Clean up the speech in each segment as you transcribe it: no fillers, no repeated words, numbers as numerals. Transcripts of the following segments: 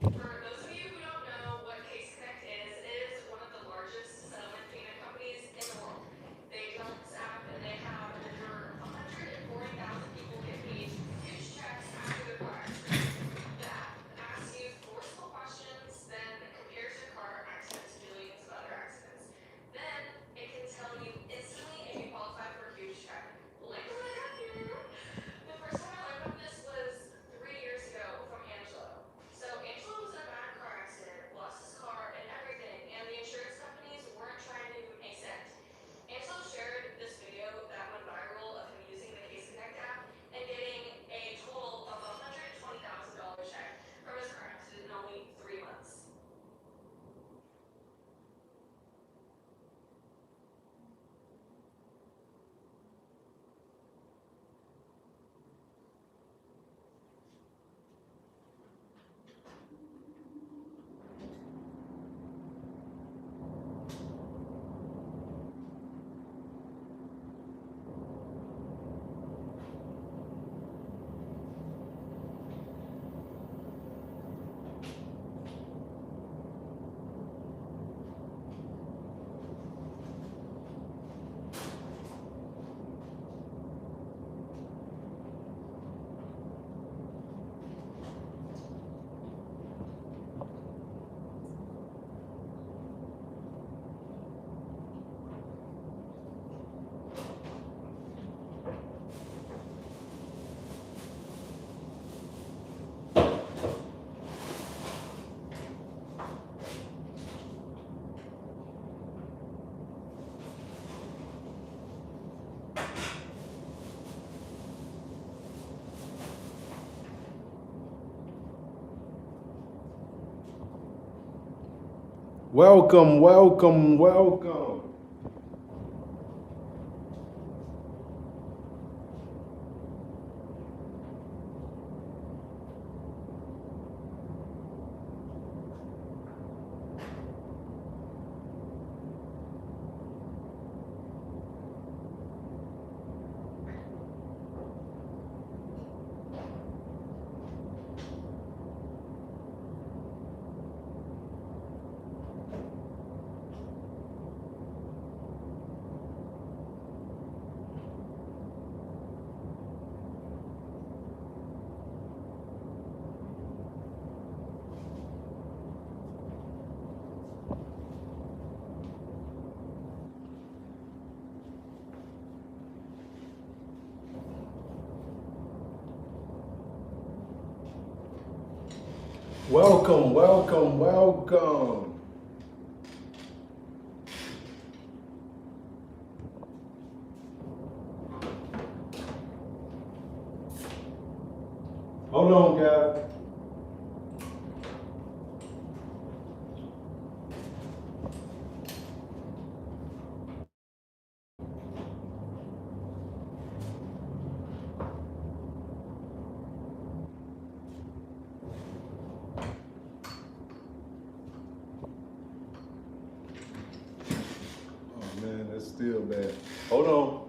For those of you who don't know what Case Connect is, it is one of the largest settlement payment companies in the world. They develop this app and they have over 140,000 people get paid huge checks after their car accidents. The app asks you four simple questions, then compares your car accident to millions of other accidents. Then it can tell you instantly if you qualify for a huge check. Like what I have here. The first time I learned about this was 3 years ago from Angelo. So Angelo was in a bad car accident, lost his car and everything, and the insurance companies weren't trying to give him a cent. Angelo shared this video that went viral of him using the Case Connect app and getting a total of $120,000 check from his car accident in only 3 months. Welcome, welcome, welcome. Welcome, welcome, welcome. Hold on, guys. Oh man, that's still bad. Hold on.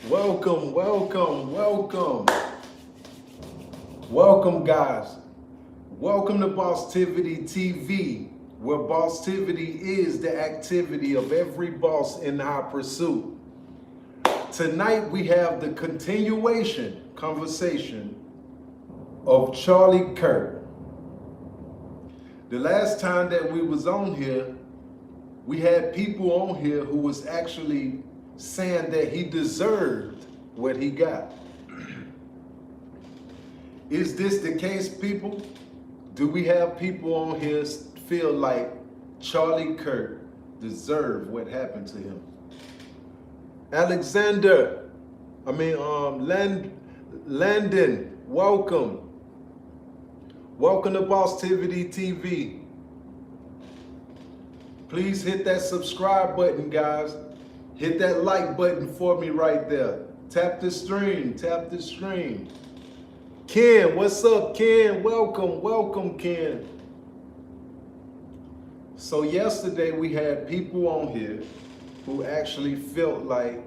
Welcome, welcome, welcome. Welcome, guys. Welcome to Bosstiviti TV, where Bosstiviti is the activity of every boss in high pursuit. Tonight we have the continuation conversation of Charlie Kirk. The last time that we was on here, we had people on here who was actually saying that he deserved what he got. Is this the case, people? Do we have people on here feel like Charlie Kirk deserved what happened to him. Alexander, Landon, welcome. Welcome to Bosstiviti TV. Please hit that subscribe button, guys. Hit that like button for me right there. Tap the stream, tap the stream. Ken, what's up, Ken? Welcome, welcome, Ken. So yesterday we had people on here who actually felt like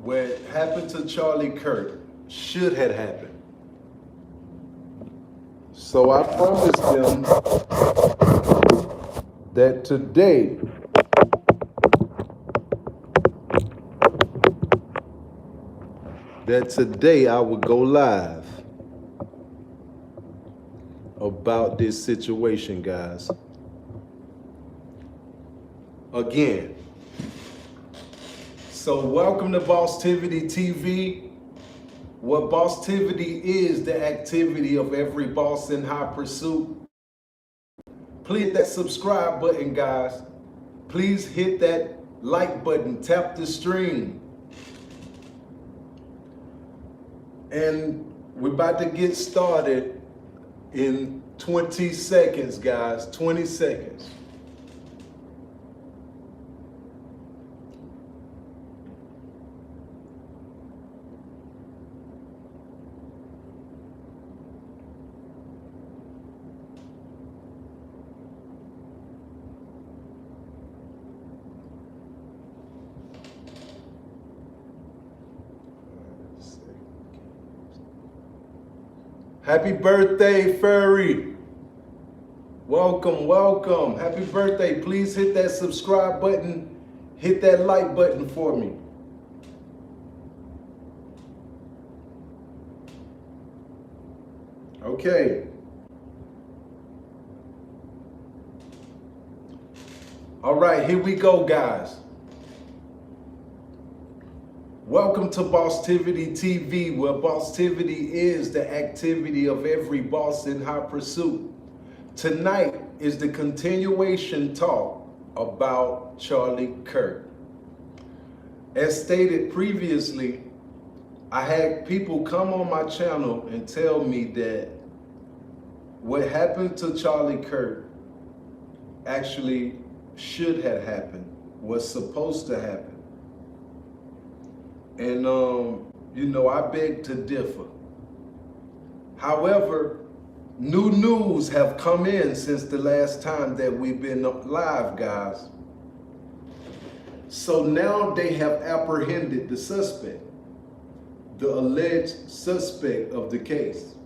what happened to Charlie Kirk should have happened. So I promised them that today I would go live about this situation, guys. Again. So welcome to Bosstiviti TV. What Bosstiviti is the activity of every boss in high pursuit. Please hit that subscribe button, guys. Please hit that like button, tap the stream. And we're about to get started in 20 seconds, guys, 20 seconds. Happy birthday, Furry. Welcome, welcome. Happy birthday. Please hit that subscribe button. Hit that like button for me. Okay. All right, here we go, guys. Welcome to Bosstiviti TV, where Bosstiviti is the activity of every boss in high pursuit. Tonight is the continuation talk about Charlie Kirk. As stated previously, I had people come on my channel and tell me that what happened to Charlie Kirk actually should have happened, was supposed to happen. And, I beg to differ. However, new news have come in since the last time that we've been live, guys. So now they have apprehended the suspect, the alleged suspect of the case.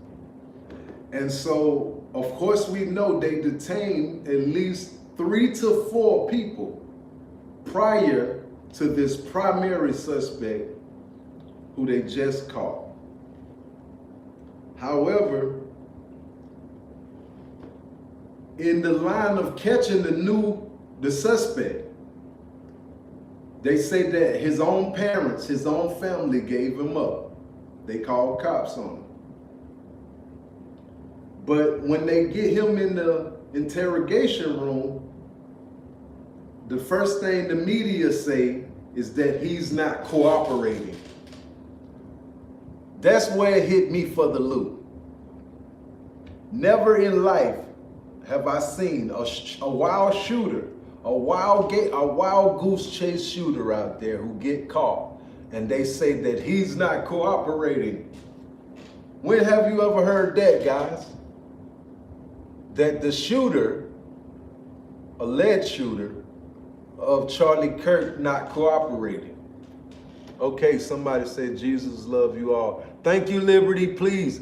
And so, of course, we know they detained at least 3 to 4 people prior to this primary suspect who they just caught. However, in the line of catching the suspect, they say that his own parents, his own family gave him up. They called cops on him. But when they get him in the interrogation room, the first thing the media say is that he's not cooperating. That's where it hit me for the loop. Never in life have I seen a wild shooter, a wild goose chase shooter out there who get caught and they say that he's not cooperating. When have you ever heard that, guys? That the shooter, alleged shooter of Charlie Kirk not cooperating. Okay, somebody said Jesus love you all. Thank you, Liberty. Please,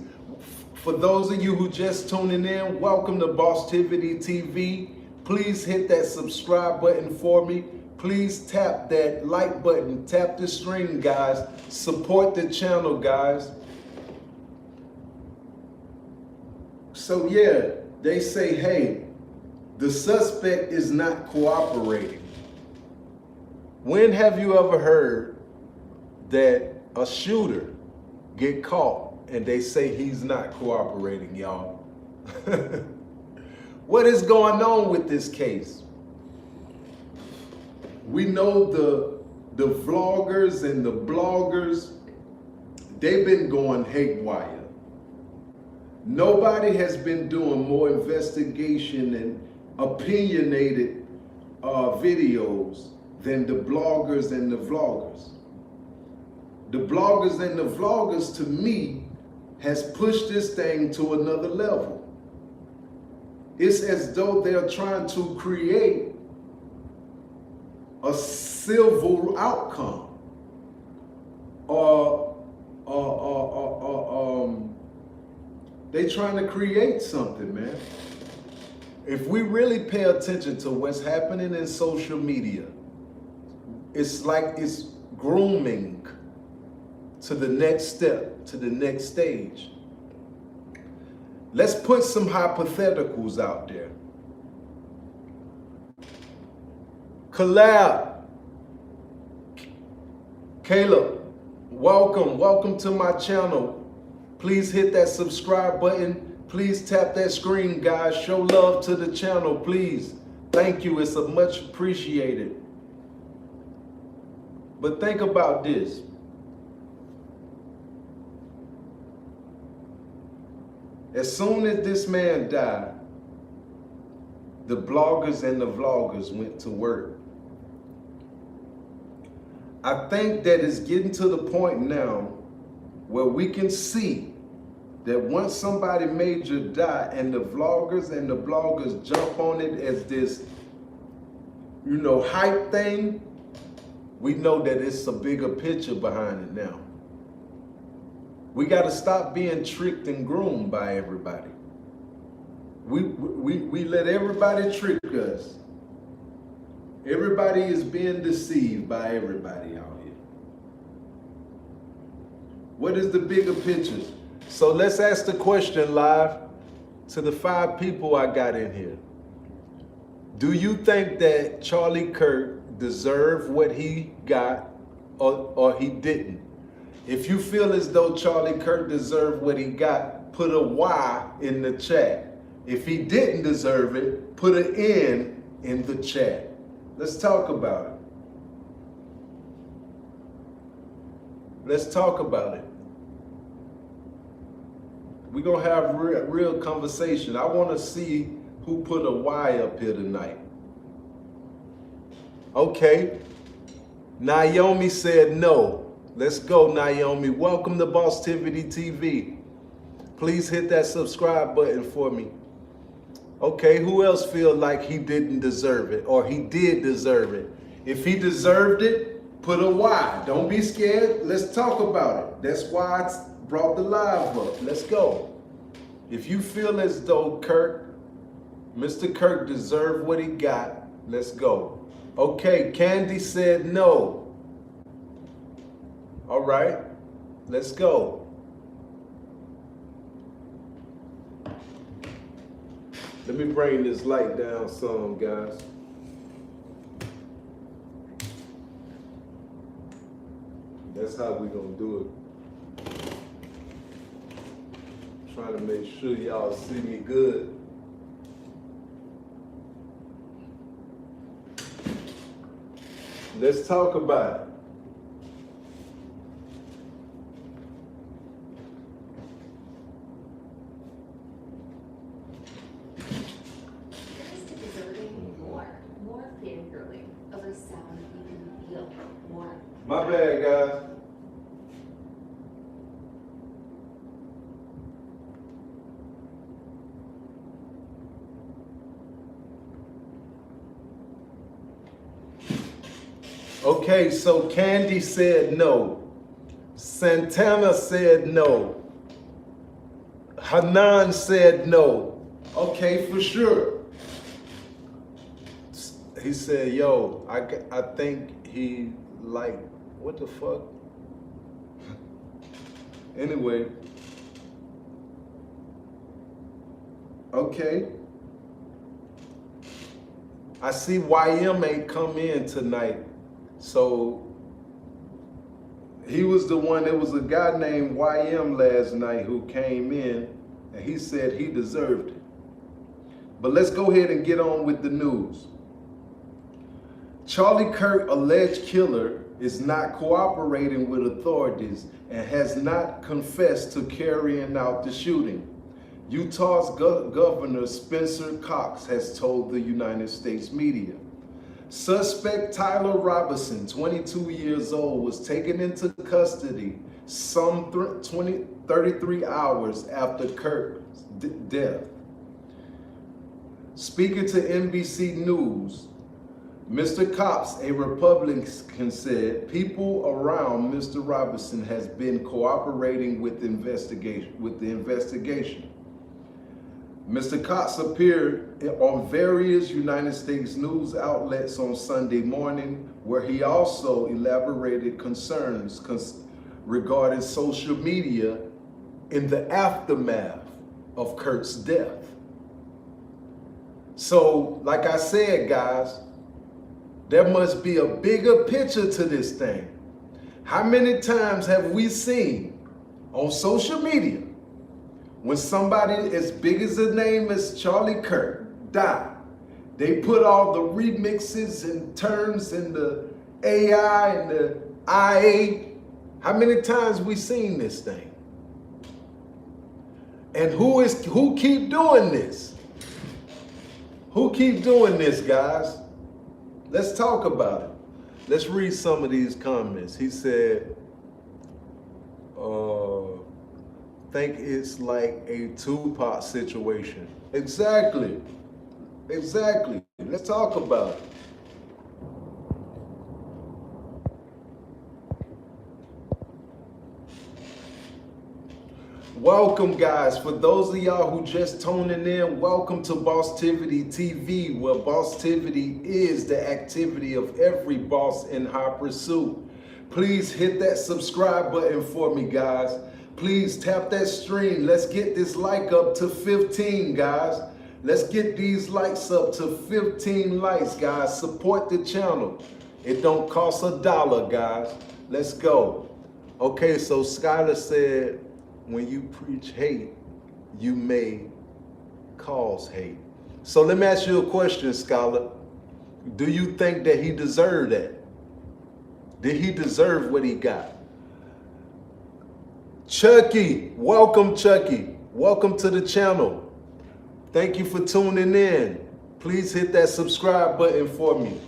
for those of you who just tuning in, welcome to Bosstiviti TV. Please hit that subscribe button for me. Please tap that like button, tap the stream, guys. Support the channel, guys. So yeah, they say, hey, the suspect is not cooperating. When have you ever heard that a shooter get caught and they say he's not cooperating, y'all? What is going on with this case? We know the vloggers and the bloggers, they've been going haywire. Nobody has been doing more investigation and opinionated videos than the bloggers and the vloggers. The bloggers and the vloggers, to me, has pushed this thing to another level. It's as though they're trying to create a civil outcome. They trying to create something, man. If we really pay attention to what's happening in social media, it's like it's grooming to the next step, to the next stage. Let's put some hypotheticals out there. Collab. Caleb, welcome to my channel. Please hit that subscribe button. Please tap that screen, guys. Show love to the channel, please. Thank you. It's much appreciated. But think about this. As soon as this man died, the bloggers and the vloggers went to work. I think that it's getting to the point now where we can see that once somebody major die and the vloggers and the bloggers jump on it as this, hype thing, we know that it's a bigger picture behind it now. We got to stop being tricked and groomed by everybody. We let everybody trick us. Everybody is being deceived by everybody out here. What is the bigger picture? So let's ask the question live to the 5 people I got in here. Do you think that Charlie Kirk deserved what he got or he didn't? If you feel as though Charlie Kirk deserved what he got, put a Y in the chat. If he didn't deserve it, put an N in the chat. Let's talk about it. Let's talk about it. We're going to have real conversation. I want to see who put a Y up here tonight. Okay. Naomi said no. Let's go, Naomi. Welcome to Bostiviti TV. Please hit that subscribe button for me. Okay, who else feel like he didn't deserve it or he did deserve it? If he deserved it, put a Y. Don't be scared. Let's talk about it. That's why I brought the live up. Let's go. If you feel as though Mr. Kirk deserved what he got, let's go. Okay, Candace said no. All right, let's go. Let me bring this light down some, guys. That's how we're gonna do it. Trying to make sure y'all see me good. Let's talk about it. My bad, guys. Okay, so Candy said no. Santana said no. Hanan said no. Okay, for sure. He said, yo, I think he like, what the fuck? Anyway. Okay. I see YM ain't come in tonight. So he was the one, there was a guy named YM last night who came in and he said he deserved it. But let's go ahead and get on with the news. Charlie Kirk, alleged killer, is not cooperating with authorities and has not confessed to carrying out the shooting. Utah's Governor Spencer Cox has told the United States media. Suspect Tyler Robinson, 22 years old, was taken into custody some 33 hours after Kirk's death. Speaking to NBC News, Mr. Cox, a Republican, said people around Mr. Robinson has been cooperating with the investigation. Mr. Cox appeared on various United States news outlets on Sunday morning, where he also elaborated concerns regarding social media in the aftermath of Kirk's death. So, like I said, guys, there must be a bigger picture to this thing. How many times have we seen on social media when somebody as big as the name as Charlie Kirk died, they put all the remixes and terms and the AI and the IA? How many times we seen this thing? And who keep doing this? Who keep doing this, guys? Let's talk about it. Let's read some of these comments. He said, think it's like a Tupac situation. Exactly. Exactly. Let's talk about it. Welcome, guys. For those of y'all who just tuning in, welcome to Bostiviti TV, where Bostiviti is the activity of every boss in high pursuit. Please hit that subscribe button for me, guys. Please tap that stream. Let's get this like up to 15, guys. Let's get these likes up to 15 likes, guys. Support the channel. It don't cost $1, guys. Let's go. Okay, so Skylar said, when you preach hate, you may cause hate. So let me ask you a question, Scholar. Do you think that he deserved that? Did he deserve what he got? Chucky, welcome, Chucky. Welcome to the channel. Thank you for tuning in. Please hit that subscribe button for me.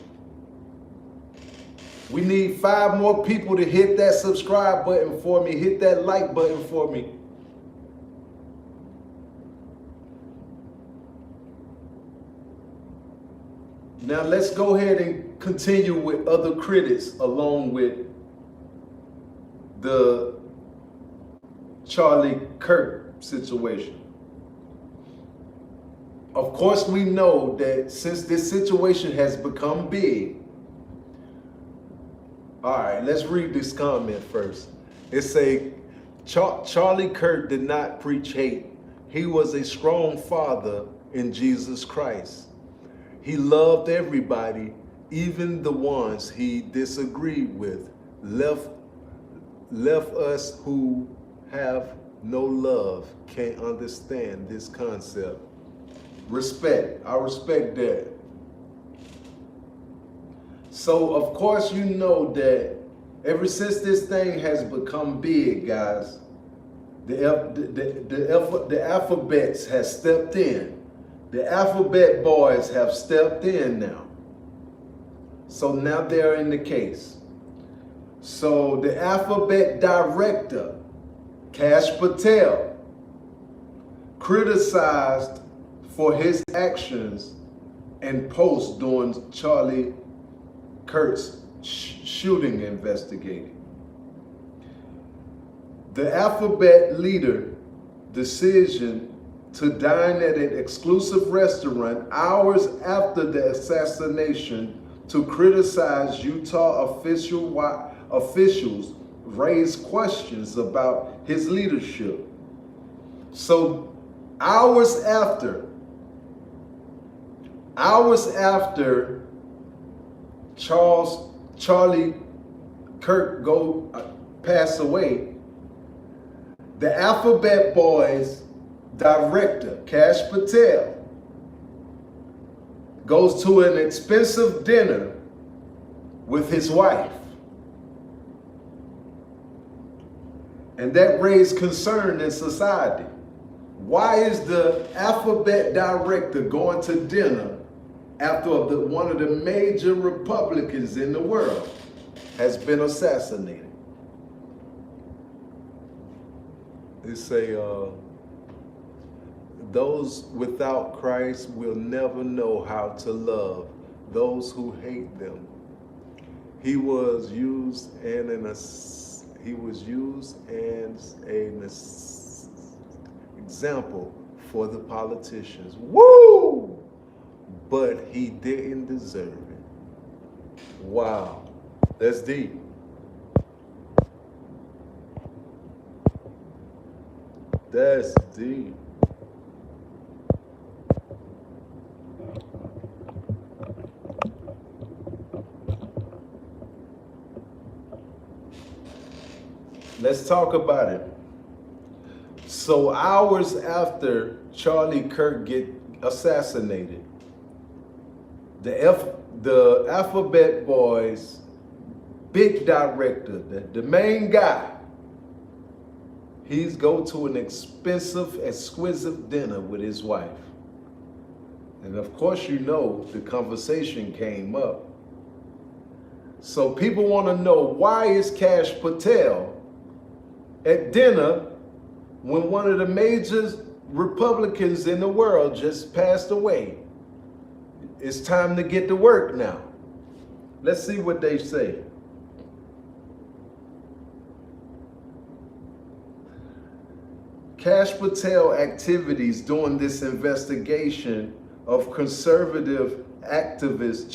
We need 5 more people to hit that subscribe button for me. Hit that like button for me. Now let's go ahead and continue with other critics along with the Charlie Kirk situation. Of course, we know that since this situation has become big. All right, let's read this comment first. It say, Charlie Kirk did not preach hate. He was a strong father in Jesus Christ. He loved everybody, even the ones he disagreed with. Left us who have no love can't understand this concept. Respect. I respect that. So, of course, you know that ever since this thing has become big, guys, the alphabets has stepped in. The alphabet boys have stepped in now. So now they're in the case. So the alphabet director, Cash Patel, criticized for his actions and posts during Charlie Kirk's shooting investigation. The alphabet leader decision to dine at an exclusive restaurant hours after the assassination to criticize Utah officials raised questions about his leadership. So hours after Charlie Kirk pass away, the Alphabet Boys director, Cash Patel, goes to an expensive dinner with his wife. And that raised concern in society. Why is the alphabet director going to dinner after one of the major Republicans in the world has been assassinated? They say, those without Christ will never know how to love those who hate them. He was used as an example for the politicians. Woo! But he didn't deserve it. Wow, that's deep. That's deep. Let's talk about it. So hours after Charlie Kirk get assassinated, the Alphabet Boys big director, the main guy, he's go to an expensive, exquisite dinner with his wife. And of course, you know, the conversation came up. So people want to know, why is Cash Patel at dinner when one of the major Republicans in the world just passed away? It's time to get to work now. Let's see what they say. Cash Patel activities during this investigation of conservative activist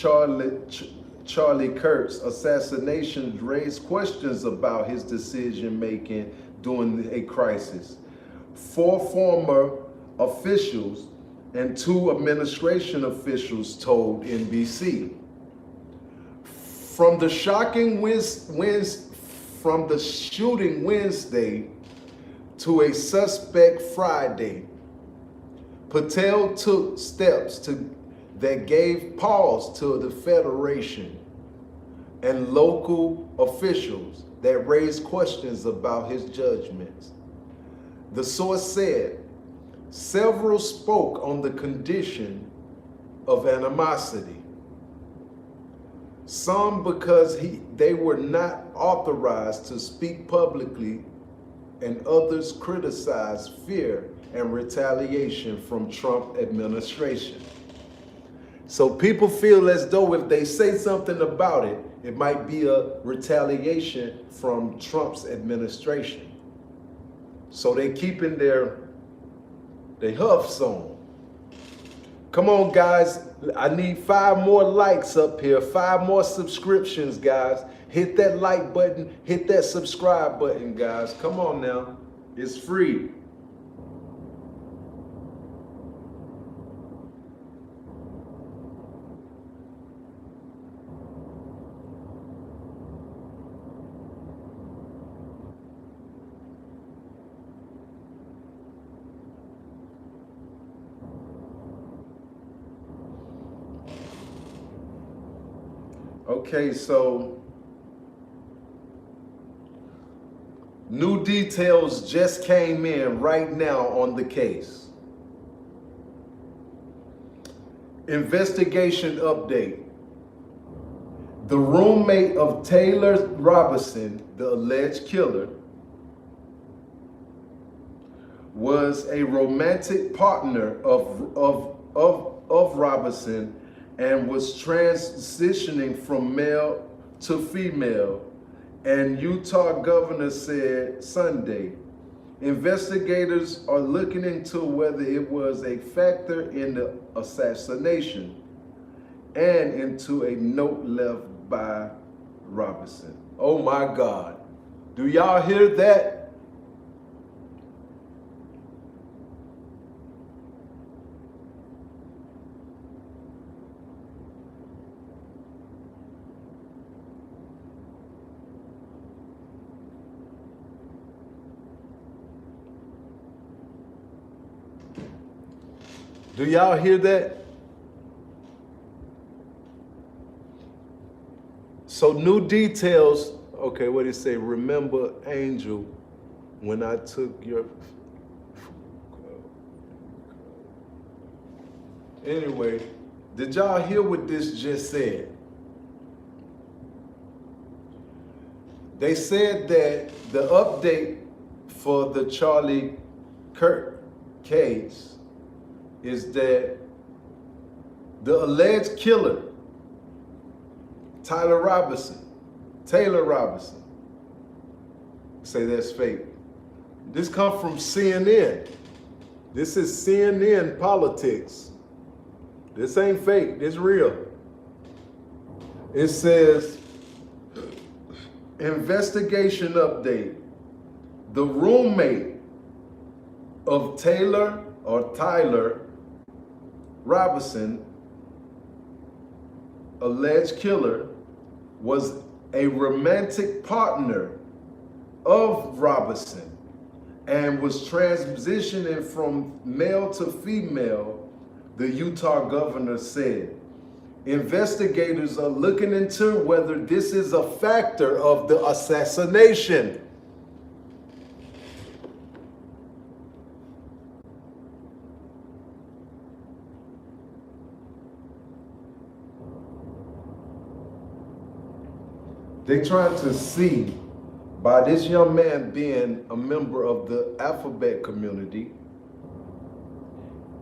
Charlie Kirk's assassination raised questions about his decision-making during a crisis. 4 former officials and 2 administration officials told NBC. From the shooting Wednesday to a suspect Friday, Patel took steps that gave pause to the Federation and local officials that raised questions about his judgments. The source said, several spoke on the condition of animosity. Some because they were not authorized to speak publicly, and others criticized fear and retaliation from Trump administration. So people feel as though if they say something about it, it might be a retaliation from Trump's administration. So they keeping their huffs on. Come on, guys. I need 5 more likes up here, 5 more subscriptions, guys. Hit that like button, hit that subscribe button, guys. Come on now. It's free. Okay, so new details just came in right now on the case. Investigation update. The roommate of Taylor Robinson, the alleged killer, was a romantic partner of Robinson and was transitioning from male to female, and Utah governor said Sunday. Investigators are looking into whether it was a factor in the assassination and into a note left by Robinson. Oh my God. Do y'all hear that? Do y'all hear that? So new details. Okay, what did it say? Remember, Angel, when I took your. Anyway, did y'all hear what this just said? They said that the update for the Charlie Kirk case is that the alleged killer, Taylor Robinson, say that's fake. This comes from CNN. This is CNN politics. This ain't fake, this real. It says, investigation update. The roommate of Tyler Robinson, alleged killer, was a romantic partner of Robinson and was transitioning from male to female, the Utah governor said. Investigators are looking into whether this is a factor of the assassination. They trying to see, by this young man being a member of the alphabet community,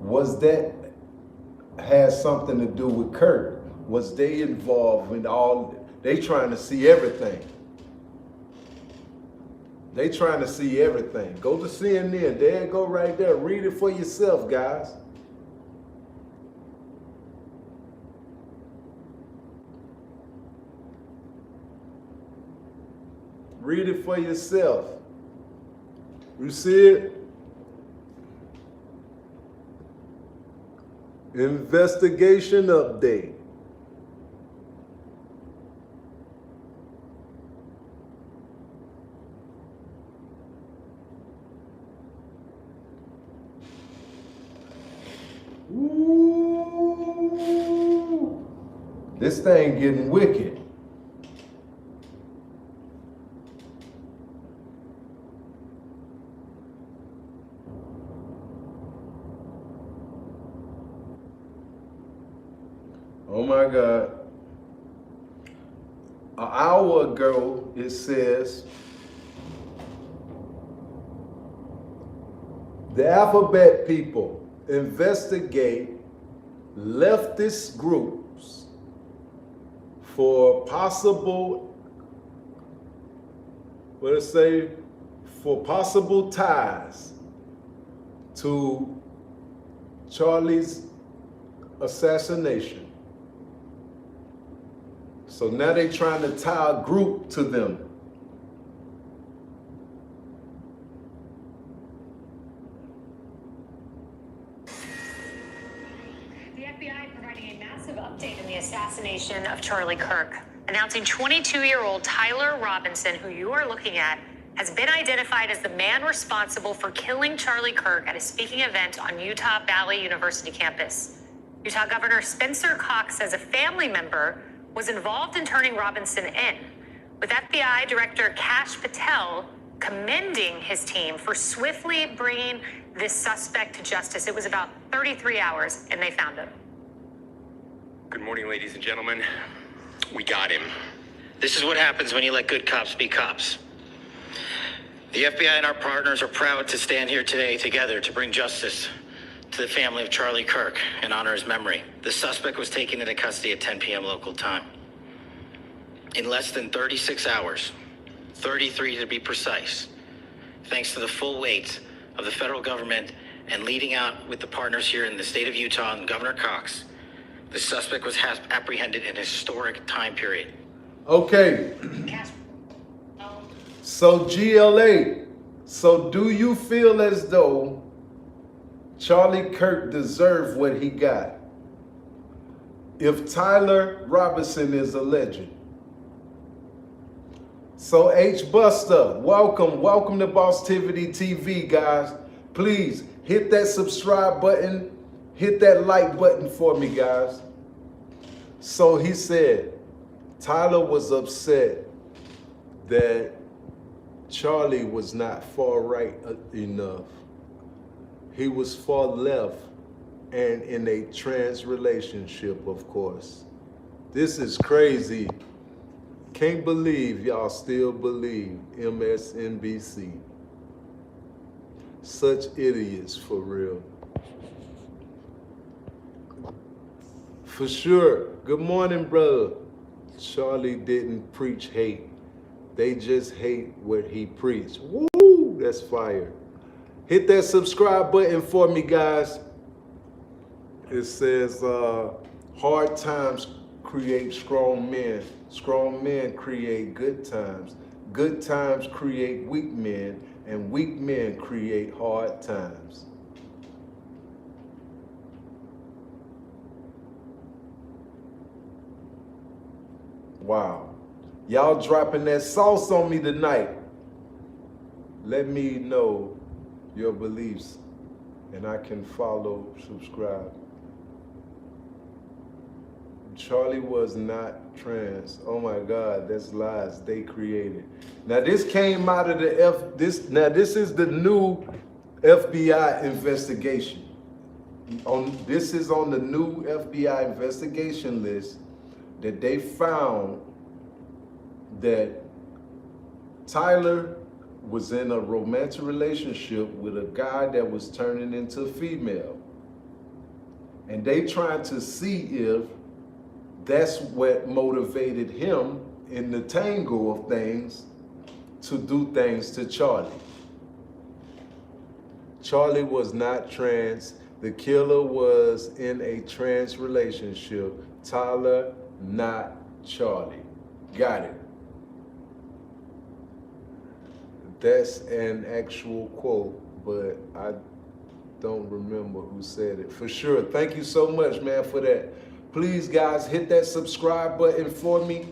was that has something to do with Kirk? Was they involved in all? They trying to see everything. They trying to see everything. Go to CNN. There you go right there. Read it for yourself, guys. Read it for yourself. You see it? Investigation update. Ooh. This thing getting wicked. Oh my God. An hour ago, it says, the alphabet people investigate leftist groups for possible, for possible ties to Charlie's assassination. So now they're trying to tie a group to them. The FBI providing a massive update in the assassination of Charlie Kirk, announcing 22-year-old Tyler Robinson, who you are looking at, has been identified as the man responsible for killing Charlie Kirk at a speaking event on Utah Valley University campus. Utah Governor Spencer Cox says a family member was involved in turning Robinson in, with FBI Director Kash Patel commending his team for swiftly bringing this suspect to justice. It was about 33 hours, and they found him. Good morning, ladies and gentlemen. We got him. This is what happens when you let good cops be cops. The FBI and our partners are proud to stand here today together to bring justice to the family of Charlie Kirk and honor his memory. The suspect was taken into custody at 10 p.m. local time. In less than 36 hours, 33 to be precise, thanks to the full weight of the federal government and leading out with the partners here in the state of Utah and Governor Cox, the suspect was apprehended in a historic time period. Okay. So GLA, so do you feel as though Charlie Kirk deserved what he got if Tyler Robinson is a legend? So H Buster, welcome to Bostiviti TV, guys. Please hit that subscribe button, hit that like button for me, guys. So he said, Tyler was upset that Charlie was not far right enough. He was far left and in a trans relationship, of course. This is crazy. Can't believe y'all still believe MSNBC. Such idiots, for real. For sure. Good morning, brother. Charlie didn't preach hate. They just hate what he preached. Woo, that's fire. Hit that subscribe button for me, guys. It says, hard times create strong men. Strong men create good times. Good times create weak men, and weak men create hard times. Wow. Y'all dropping that sauce on me tonight. Let me know your beliefs and I can follow, subscribe. Charlie was not trans. Oh my God, that's lies they created. Now this came out of the this is the new FBI investigation. This is on the new FBI investigation list that they found that Tyler was in a romantic relationship with a guy that was turning into a female. And they trying to see if that's what motivated him in the tangle of things to do things to Charlie. Charlie was not trans. The killer was in a trans relationship. Tyler, not Charlie. Got it. That's an actual quote, but I don't remember who said it. For sure. Thank you so much, man, for that. Please, guys, hit that subscribe button for me.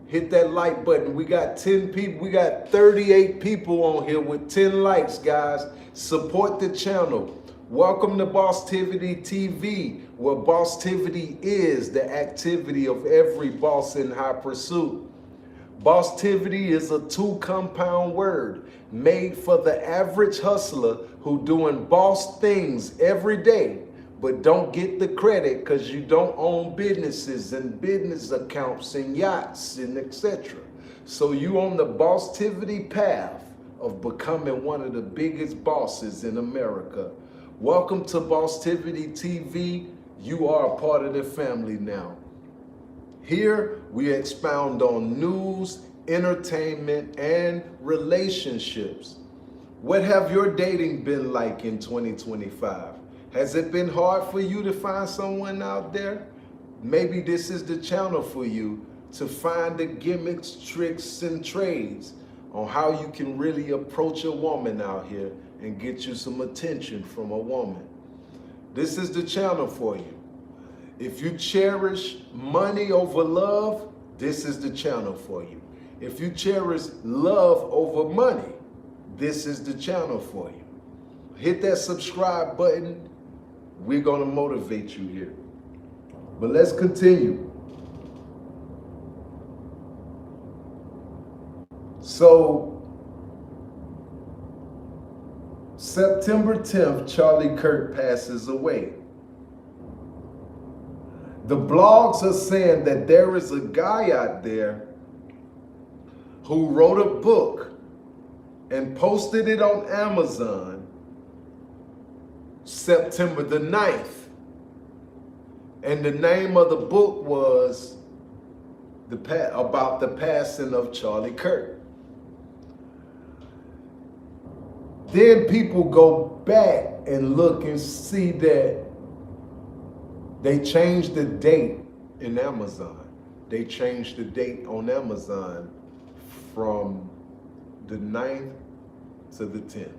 Hit that like button. We got 10 people. We got 38 people on here with 10 likes, guys. Support the channel. Welcome to Bosstiviti TV, where Bosstiviti is the activity of every boss in high pursuit. Bosstiviti is a 2-compound word made for the average hustler who doing boss things every day, but don't get the credit because you don't own businesses and business accounts and yachts and etc. So you on the Bosstiviti path of becoming one of the biggest bosses in America. Welcome to Bosstiviti TV. You are a part of the family now. Here we expound on news, entertainment, and relationships. What have your dating been like in 2025? Has it been hard for you to find someone out there? Maybe this is the channel for you to find the gimmicks, tricks, and trades on how you can really approach a woman out here and get you some attention from a woman. This is the channel for you. If you cherish money over love, this is the channel for you. If you cherish love over money, this is the channel for you. Hit that subscribe button. We're going to motivate you here. But let's continue. So, September 10th, Charlie Kirk passes away. The blogs are saying that there is a guy out there who wrote a book and posted it on Amazon September the 9th. And the name of the book was about the passing of Charlie Kirk. Then people go back and look and see that they changed the date in Amazon. They changed the date on Amazon from the 9th to the 10th.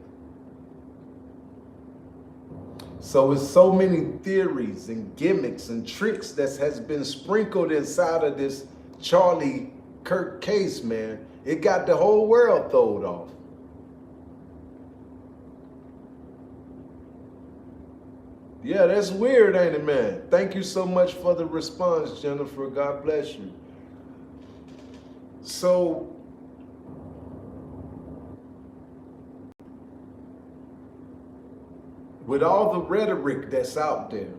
So it's so many theories and gimmicks and tricks that has been sprinkled inside of this Charlie Kirk case, man. It got the whole world thrown off. Yeah, that's weird, ain't it, man? Thank you so much for the response, Jennifer. God bless you. So with all the rhetoric that's out there,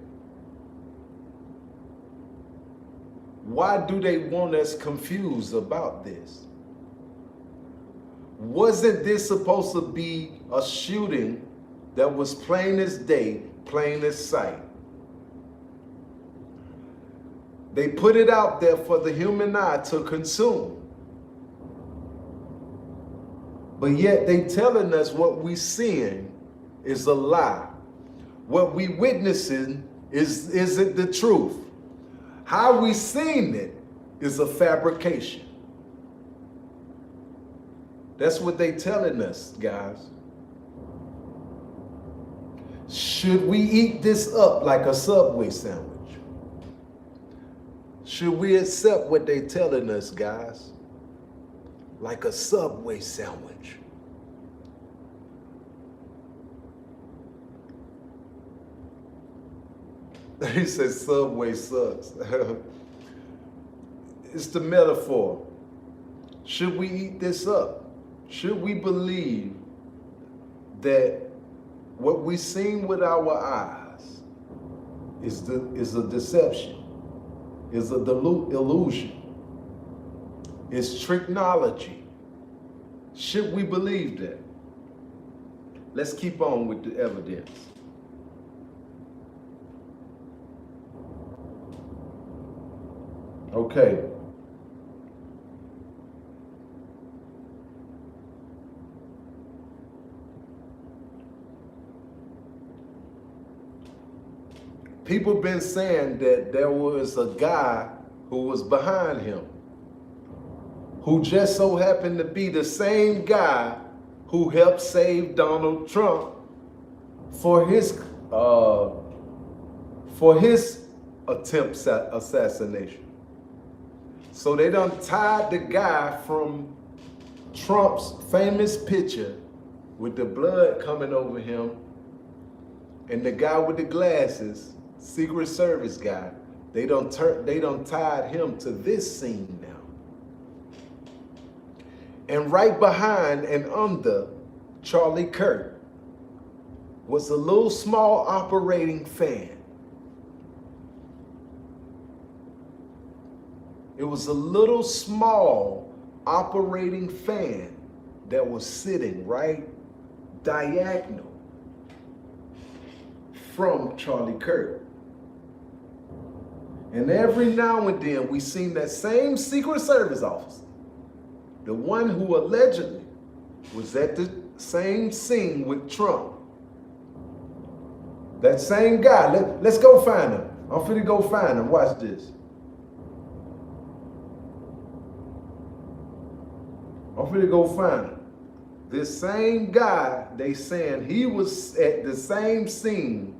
why do they want us confused about this? Wasn't this supposed to be a shooting that was plain as day, plain as sight? They put it out there for the human eye to consume. But yet they telling us what we seeing is a lie. What we witnessing isn't the truth. How we seen it is a fabrication. That's what they telling us, guys. Should we eat this up like a Subway sandwich? Should we accept what they telling us, guys? Like a Subway sandwich. He says Subway sucks. It's the metaphor. Should we eat this up? Should we believe that what we've seen with our eyes is a deception, is a illusion, is technology? Should we believe that? Let's keep on with the evidence. Okay. People been saying that there was a guy who was behind him, who just so happened to be the same guy who helped save Donald Trump for his attempts at assassination. So they done tied the guy from Trump's famous picture with the blood coming over him, and the guy with the glasses, Secret Service guy, they done tied him to this scene now. And right behind and under Charlie Kirk was a little small operating fan. It was a little small operating fan that was sitting right diagonal from Charlie Kirk. And every now and then we seen that same Secret Service officer, the one who allegedly was at the same scene with Trump. That same guy, let's go find him. I'm finna go find him, watch this. I'm finna go find him. This same guy, they saying he was at the same scene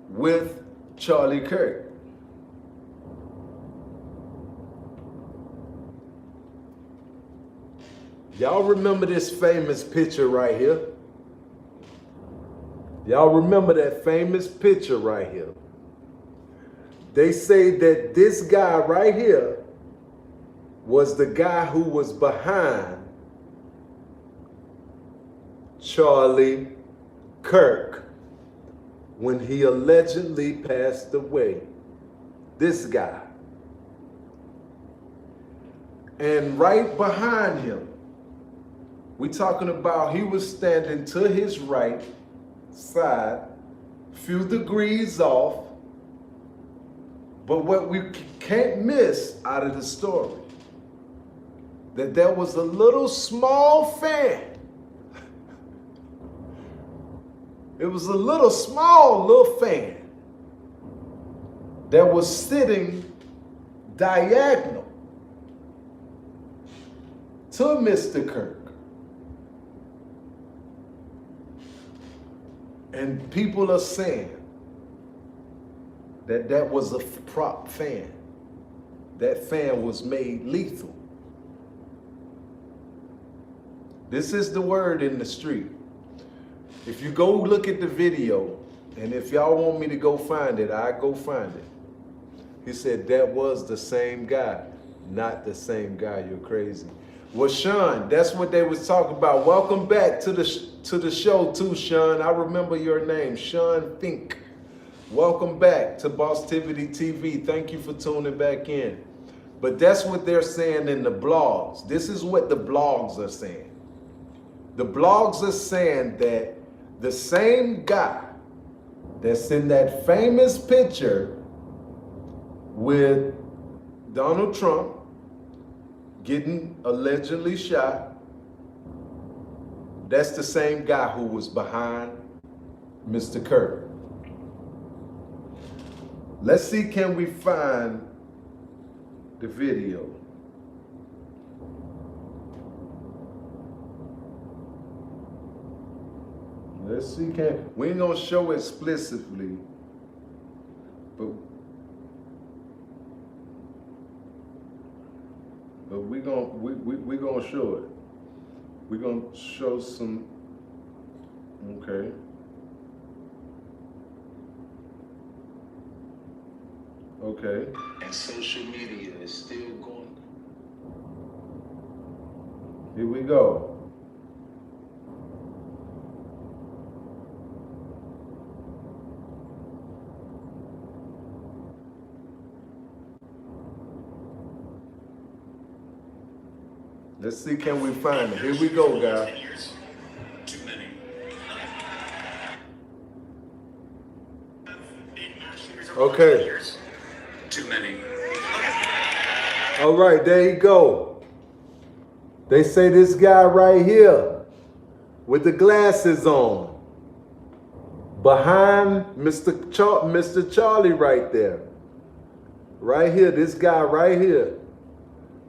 with Charlie Kirk. Y'all remember this famous picture right here? Y'all remember that famous picture right here? They say that this guy right here was the guy who was behind Charlie Kirk when he allegedly passed away. This guy. And right behind him, we talking about he was standing to his right side, few degrees off. But what we can't miss out of the story, that there was a little small fan. It was a little fan that was sitting diagonal to Mr. Kirk. And people are saying that that was a prop fan. That fan was made lethal. This is the word in the street. If you go look at the video, and if y'all want me to go find it, I go find it. He said that was the same guy. Not the same guy. You're crazy. Well, Sean, that's what they was talking about. Welcome back to the show too, Sean. I remember your name, Sean Fink. Welcome back to Bosstiviti TV. Thank you for tuning back in. But that's what they're saying in the blogs. This is what the blogs are saying. The blogs are saying that the same guy that's in that famous picture with Donald Trump getting allegedly shot, that's the same guy who was behind Mr. Kirk. Let's see, can we find the video? Let's see, we ain't gonna show explicitly, but we gonna show it. We're gonna show some, okay. Okay. And social media is still going. Here we go. Let's see, can we find it? Here we go, guys. Too many. Okay. Too many. All right, there you go. They say this guy right here with the glasses on, behind Mr. Charlie right there. Right here, this guy right here.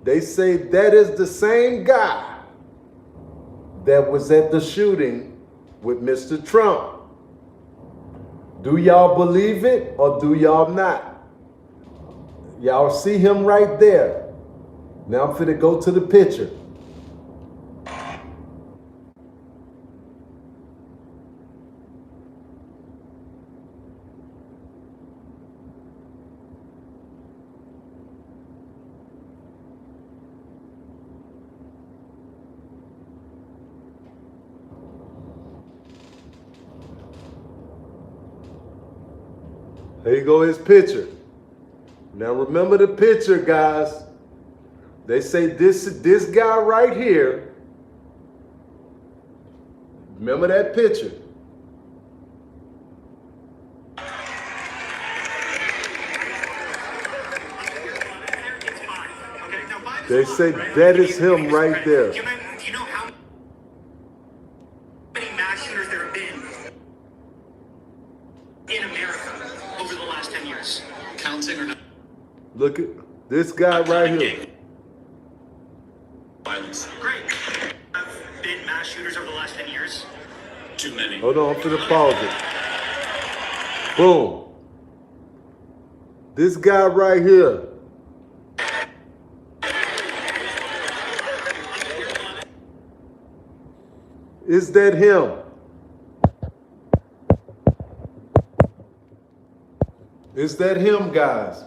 They say that is the same guy that was at the shooting with Mr. Trump. Do y'all believe it or do y'all not? Y'all see him right there. Now I'm finna go to the picture. There you go, his picture. Now remember the picture, guys. They say this guy right here. Remember that picture. They say that is him right there. Do you know how many mass shooters there have been in America over the last 10 years? Counting or not? Look at this guy right here. Violence. Great. Have been mass shooters over the last 10 years? Too many. Hold on, I'm finna pause it. Boom. This guy right here. Is that him? Is that him, guys?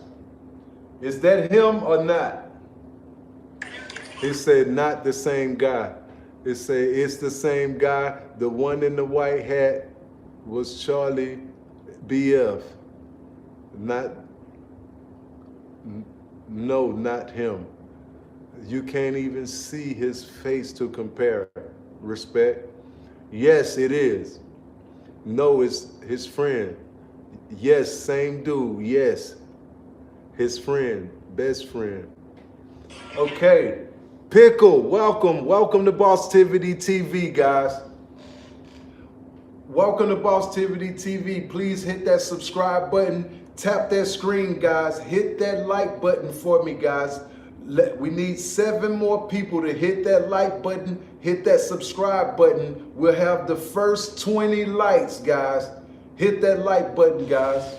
Is that him or not? It said not the same guy. It said it's the same guy. The one in the white hat was Charlie BF. No, not him. You can't even see his face to compare. Respect? Yes, it is. No, it's his friend. Yes, same dude. Yes, his friend, best friend. Okay, Pickle, welcome to Bosstiviti TV, guys. Welcome to Bosstiviti TV. Please hit that subscribe button, tap that screen, guys. Hit that like button for me, guys. We need 7 more people to hit that like button, hit that subscribe button. We'll have the first 20 likes, guys. Hit that like button, guys.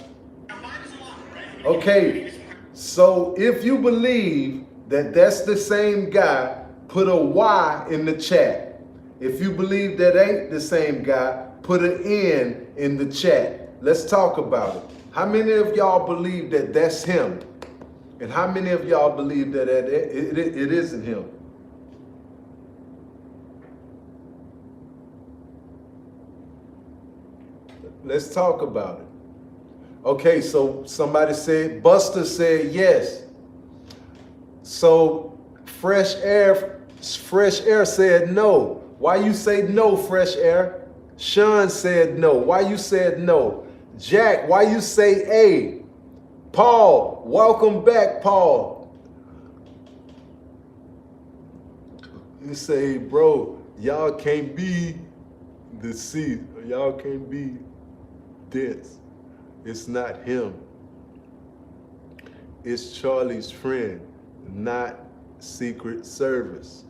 Okay, so if you believe that that's the same guy, put a Y in the chat. If you believe that ain't the same guy, put an N in the chat. Let's talk about it. How many of y'all believe that that's him? And how many of y'all believe that it isn't him? Let's talk about it. Okay, so somebody said, Buster said yes. So Fresh Air said no. Why you say no, Fresh Air? Sean said no. Why you said no? Jack, why you say A? Paul, welcome back, Paul. You say, bro, y'all can't be the C. Y'all can't be this. It's not him. It's Charlie's friend, not Secret Service.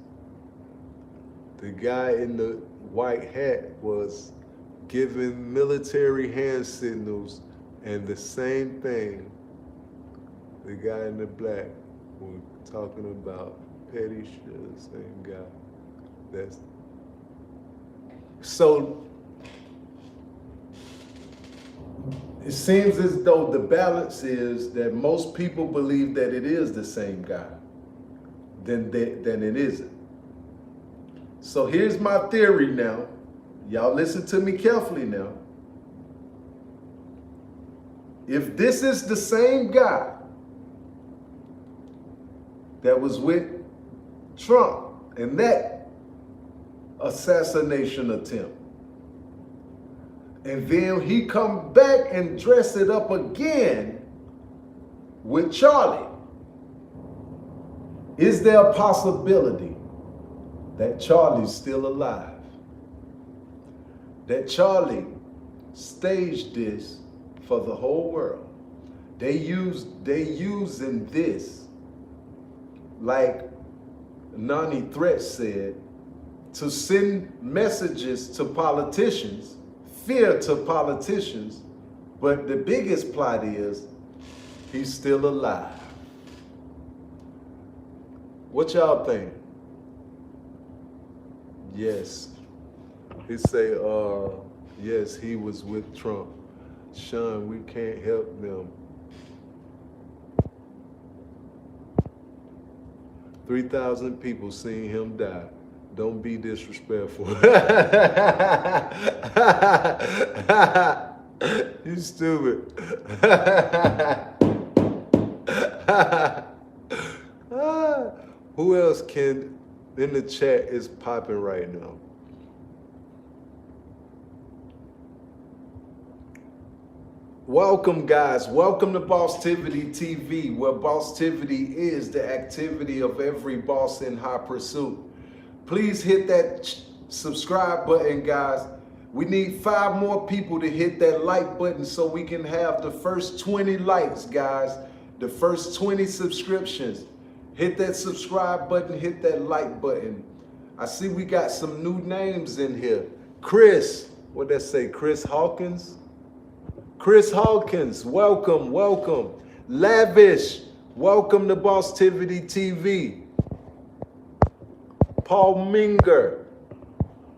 The guy in the white hat was giving military hand signals, and the same thing the guy in the black was talking about. Petty shit, same guy. That's so. It seems as though the balance is that most people believe that it is the same guy, then it isn't. So here's my theory now. Y'all listen to me carefully now. If this is the same guy that was with Trump in that assassination attempt, and then he come back and dress it up again with Charlie, is there a possibility that Charlie's still alive? That Charlie staged this for the whole world? They using this, like Nani Threat said, to send messages to politicians, fear to politicians, but the biggest plot is he's still alive. What y'all think? Yes. He say, yes, he was with Trump. Sean, we can't help them. 3,000 people seen him die. Don't be disrespectful. You stupid. Who else can in the chat is popping right now? Welcome, guys. Welcome to Bosstiviti TV, where Bosstiviti is the activity of every boss in high pursuit. Please hit that subscribe button, guys. We need 5 more people to hit that like button so we can have the first 20 likes, guys. The first 20 subscriptions. Hit that subscribe button, hit that like button. I see we got some new names in here. Chris, what'd that say? Chris Hawkins? Chris Hawkins, welcome, welcome. Lavish, welcome to Bosstiviti TV. Paul Minger,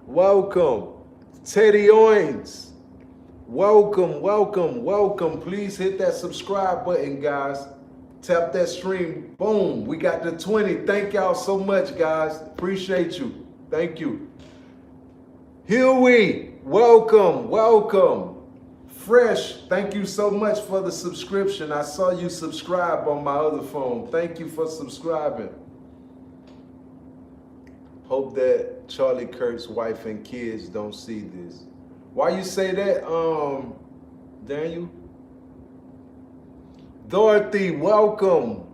welcome. Teddy Owens, welcome, welcome, welcome. Please hit that subscribe button, guys. Tap that stream. Boom, we got the 20. Thank y'all so much, guys. Appreciate you. Thank you. Huey, welcome, welcome. Fresh, thank you so much for the subscription. I saw you subscribe on my other phone. Thank you for subscribing. Hope that Charlie Kirk's wife and kids don't see this. Why you say that, Daniel? Dorothy, welcome.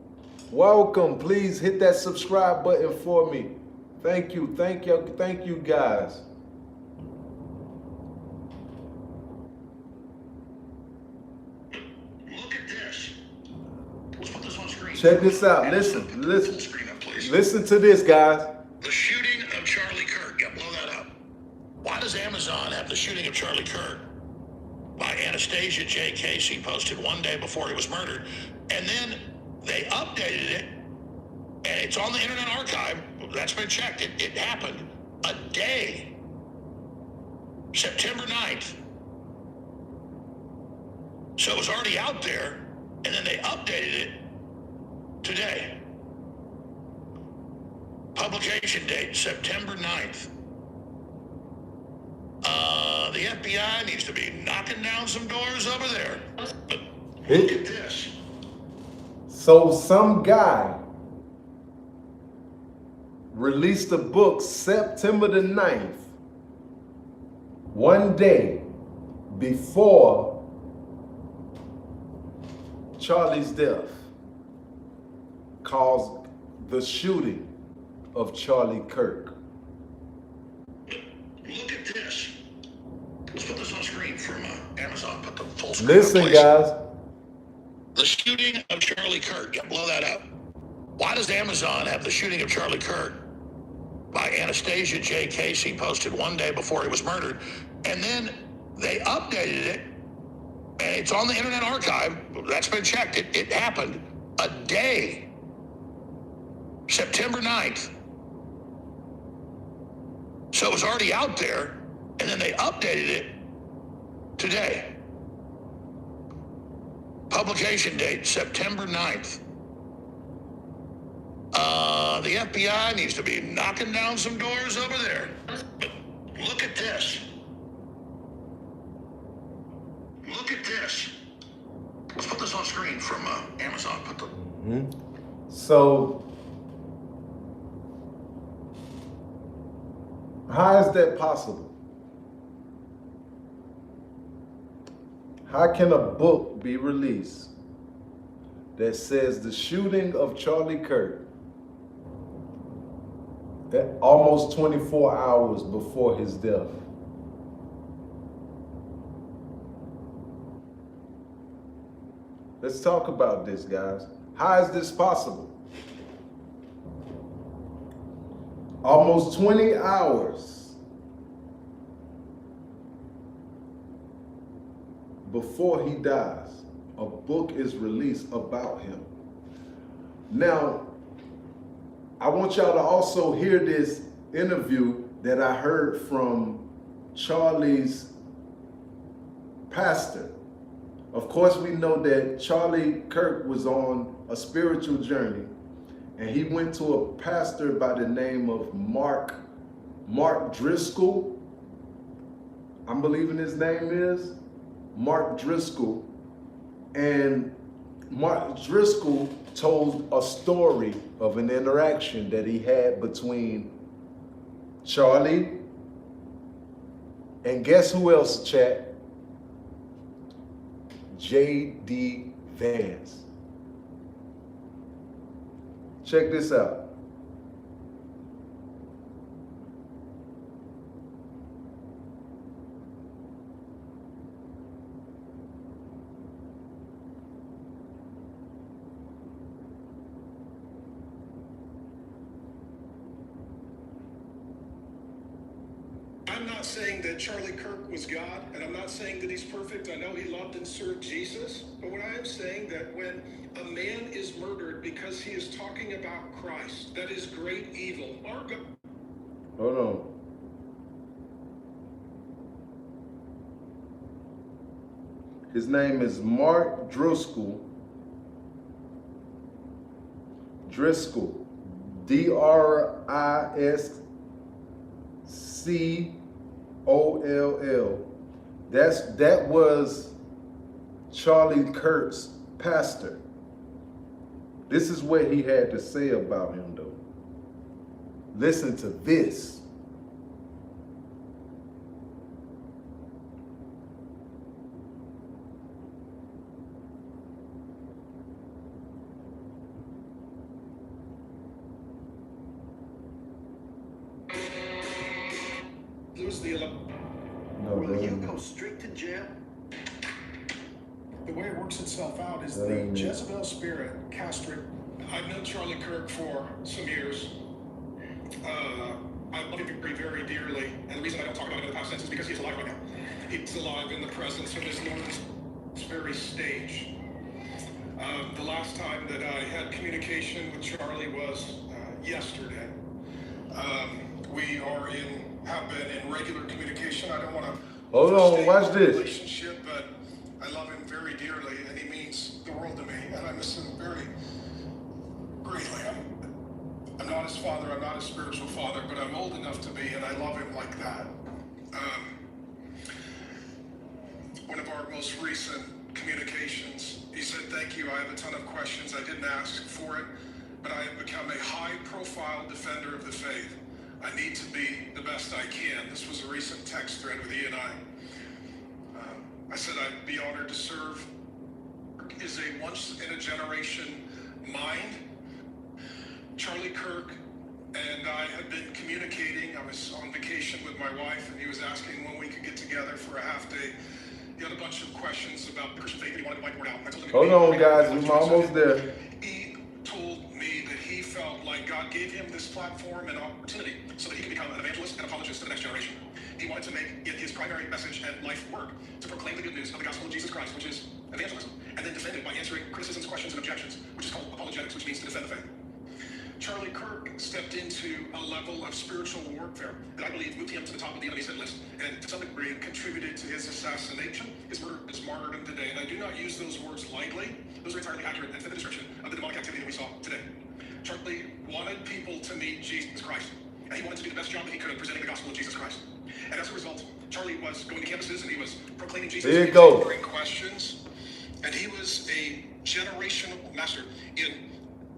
Welcome. Please hit that subscribe button for me. Thank you. Thank you guys. Look at this. Let's put this on screen. Check this out. Listen. Screen up, please. Listen to this, guys. The shooting of Charlie Kirk. Yeah, blow that up. Why does Amazon have the shooting of Charlie Kirk? By Anastasia J. Casey, posted one day before he was murdered. And then they updated it, and it's on the Internet Archive. That's been checked. It happened a day, September 9th. So it was already out there, and then they updated it today. Publication date, September 9th. The FBI needs to be knocking down some doors over there. But look at this. So some guy released a book September the 9th, one day before Charlie's death, caused the shooting of Charlie Kirk. Look at this. Let's put this on screen from Amazon. Put the full screen. Listen, guys. The shooting of Charlie Kirk. Yeah, blow that up. Why does Amazon have the shooting of Charlie Kirk by Anastasia J. Casey posted one day before he was murdered? And then they updated it, and it's on the Internet Archive. That's been checked. It happened a day, September 9th. So it was already out there, and then they updated it today. Publication date, September 9th. The FBI needs to be knocking down some doors over there. But look at this. Look at this. Let's put this on screen from Amazon. Put the... So, how is that possible? How can a book be released that says the shooting of Charlie Kirk at almost 24 hours before his death? Let's talk about this, guys. How is this possible? Almost 20 hours before he dies, a book is released about him. Now, I want y'all to also hear this interview that I heard from Charlie's pastor. Of course, we know that Charlie Kirk was on a spiritual journey, and he went to a pastor by the name of Mark Driscoll. I'm believing his name is Mark Driscoll. And Mark Driscoll told a story of an interaction that he had between Charlie and guess who else, chat? J.D. Vance. Check this out. I'm not saying that Charlie Kirk was God, and I'm not saying that he's perfect. I know he loved and served Jesus. But what I am saying that when a man is murdered because he is talking about Christ, that is great evil. Our God. Hold on. His name is Mark Driscoll. Driscoll. D-R-I-S-C-O-L-L. That was Charlie Kirk's pastor. This is what he had to say about him, though. Listen to this. Lose the Will you go straight to jail? The way it works itself out is That the ain't it. Jezebel spirit castrate. I've known Charlie Kirk for some years. I love him very, very dearly. And the reason I don't talk about him in the past tense is because he's alive right now. He's alive in the presence of his Lord this very stage. The last time that I had communication with Charlie was yesterday. We have been in regular communication. I don't want to Hold on, watch this. relationship, but I love him very dearly, and he means the world to me, and I miss him very, I'm not a spiritual father, but I'm old enough to be, and I love him like that. One of our most recent communications, he said, "Thank you, I have a ton of questions. I didn't ask for it, but I have become a high-profile defender of the faith. I need to be the best I can." This was a recent text thread with he and I. I said I'd be honored to serve. Is a once-in-a-generation mind. Charlie Kirk and I had been communicating. I was on vacation with my wife, and he was asking when we could get together for a half day. He had a bunch of questions about the Christian faith that he wanted to whiteboard out. I told him, hold on, guys, we're almost there. He told me that he felt like God gave him this platform and opportunity so that he could become an evangelist and apologist to the next generation. He wanted to make it his primary message and life work to proclaim the good news of the gospel of Jesus Christ, which is evangelism, and then defend it by answering criticisms, questions, and objections, which is called apologetics, which means to defend the faith. Charlie Kirk stepped into a level of spiritual warfare that I believe moved him to the top of the enemy's hit list, and to some degree contributed to his assassination, his murder, his martyrdom today. And I do not use those words lightly. Those are entirely accurate and fit the description of the demonic activity that we saw today. Charlie wanted people to meet Jesus Christ, and he wanted to do the best job that he could of presenting the gospel of Jesus Christ. And as a result, Charlie was going to campuses and he was proclaiming Jesus. There you go. Answering questions, and he was a generational master in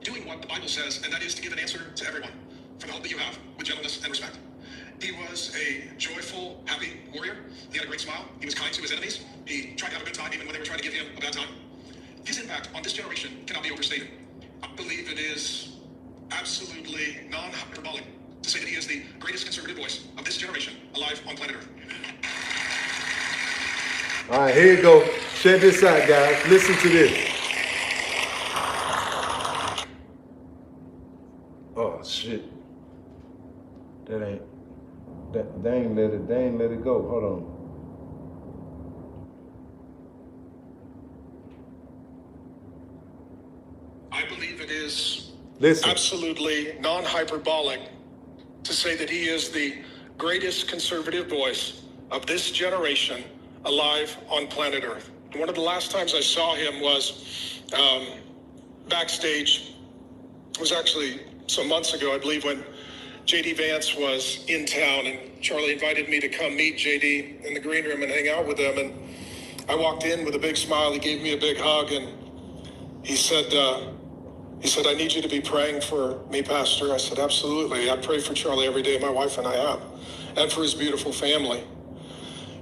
doing what the Bible says, and that is to give an answer to everyone for the hope that you have with gentleness and respect. He was a joyful, happy warrior. He had a great smile. He was kind to his enemies. He tried to have a good time even when they were trying to give him a bad time. His impact on this generation cannot be overstated. I believe it is absolutely non-hyperbolic to say that he is the greatest conservative voice of this generation alive on planet Earth. All right, here you go. Check this out, guys. Listen to this. Oh shit. They ain't let it go. Hold on. I believe it is Listen. absolutely non-hyperbolic to say that he is the greatest conservative voice of this generation alive on planet Earth. One of the last times I saw him was backstage. It was actually some months ago, I believe, when J.D. Vance was in town, and Charlie invited me to come meet J.D. in the green room and hang out with them. And I walked in with a big smile. He gave me a big hug, and he said, I need you to be praying for me, Pastor. I said, absolutely. I pray for Charlie every day. My wife and I have, and for his beautiful family.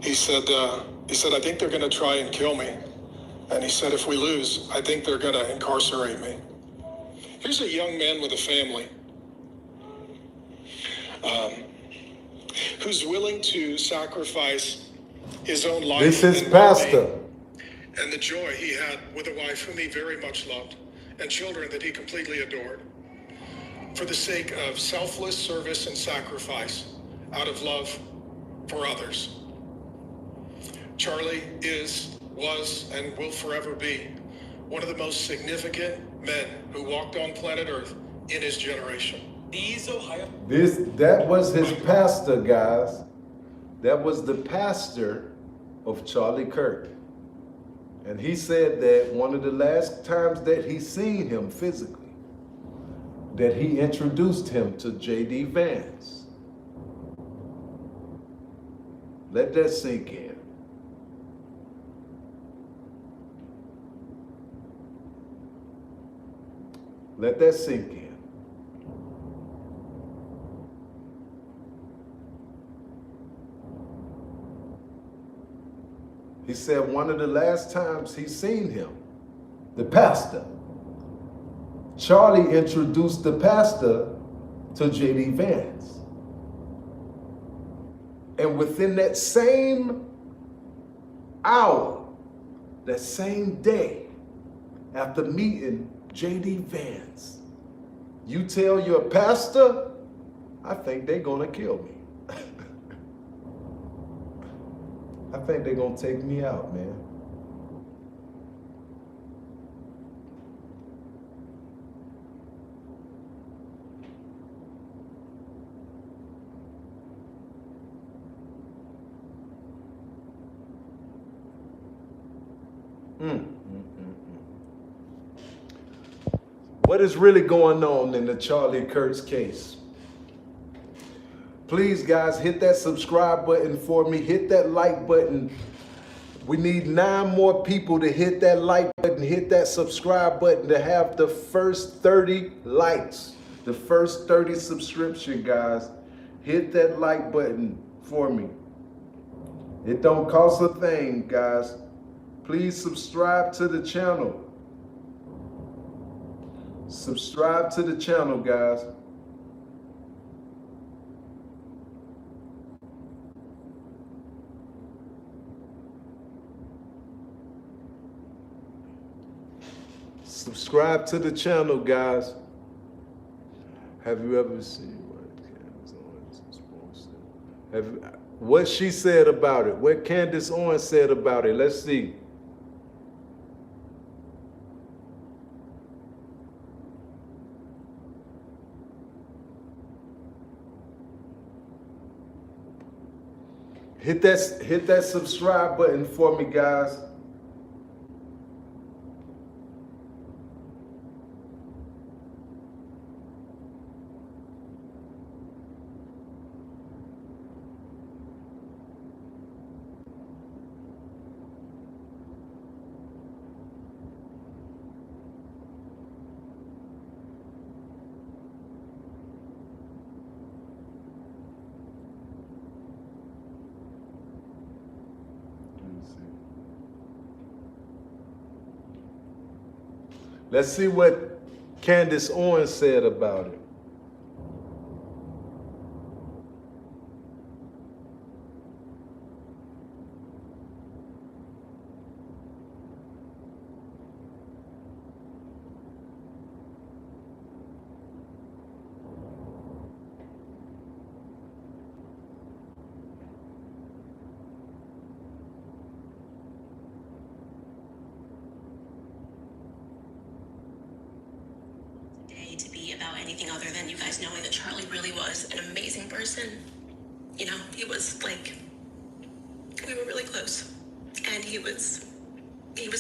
He said, I think they're going to try and kill me. And he said, if we lose, I think they're going to incarcerate me. Here's a young man with a family who's willing to sacrifice his own life. This is Pastor. And the joy he had with a wife whom he very much loved, and children that he completely adored, for the sake of selfless service and sacrifice out of love for others. Charlie is, was, and will forever be one of the most significant men who walked on planet Earth in his generation. That was his pastor, guys. That was the pastor of Charlie Kirk. And he said that one of the last times that he seen him physically, that he introduced him to J.D. Vance. Let that sink in. Let that sink in. He said one of the last times he seen him, the pastor, Charlie introduced the pastor to J.D. Vance. And within that same hour, that same day, after meeting J.D. Vance, you tell your pastor, I think they're gonna kill me. I think they're gonna take me out, man. What is really going on in the Charlie Kirk's case? Please, guys, hit that subscribe button for me. Hit that like button. We need 9 more people to hit that like button, hit that subscribe button to have the first 30 likes, the first 30 subscription, guys. Hit that like button for me. It don't cost a thing, guys. Please subscribe to the channel. Subscribe to the channel, guys. Subscribe to the channel, guys. Have you ever seen what she said about it? What Candace Owens said about it? Let's see. Hit that subscribe button for me, guys. Let's see what Candace Owens said about it. To be about anything other than you guys knowing that Charlie really was an amazing person. You know, he was like, we were really close, and he was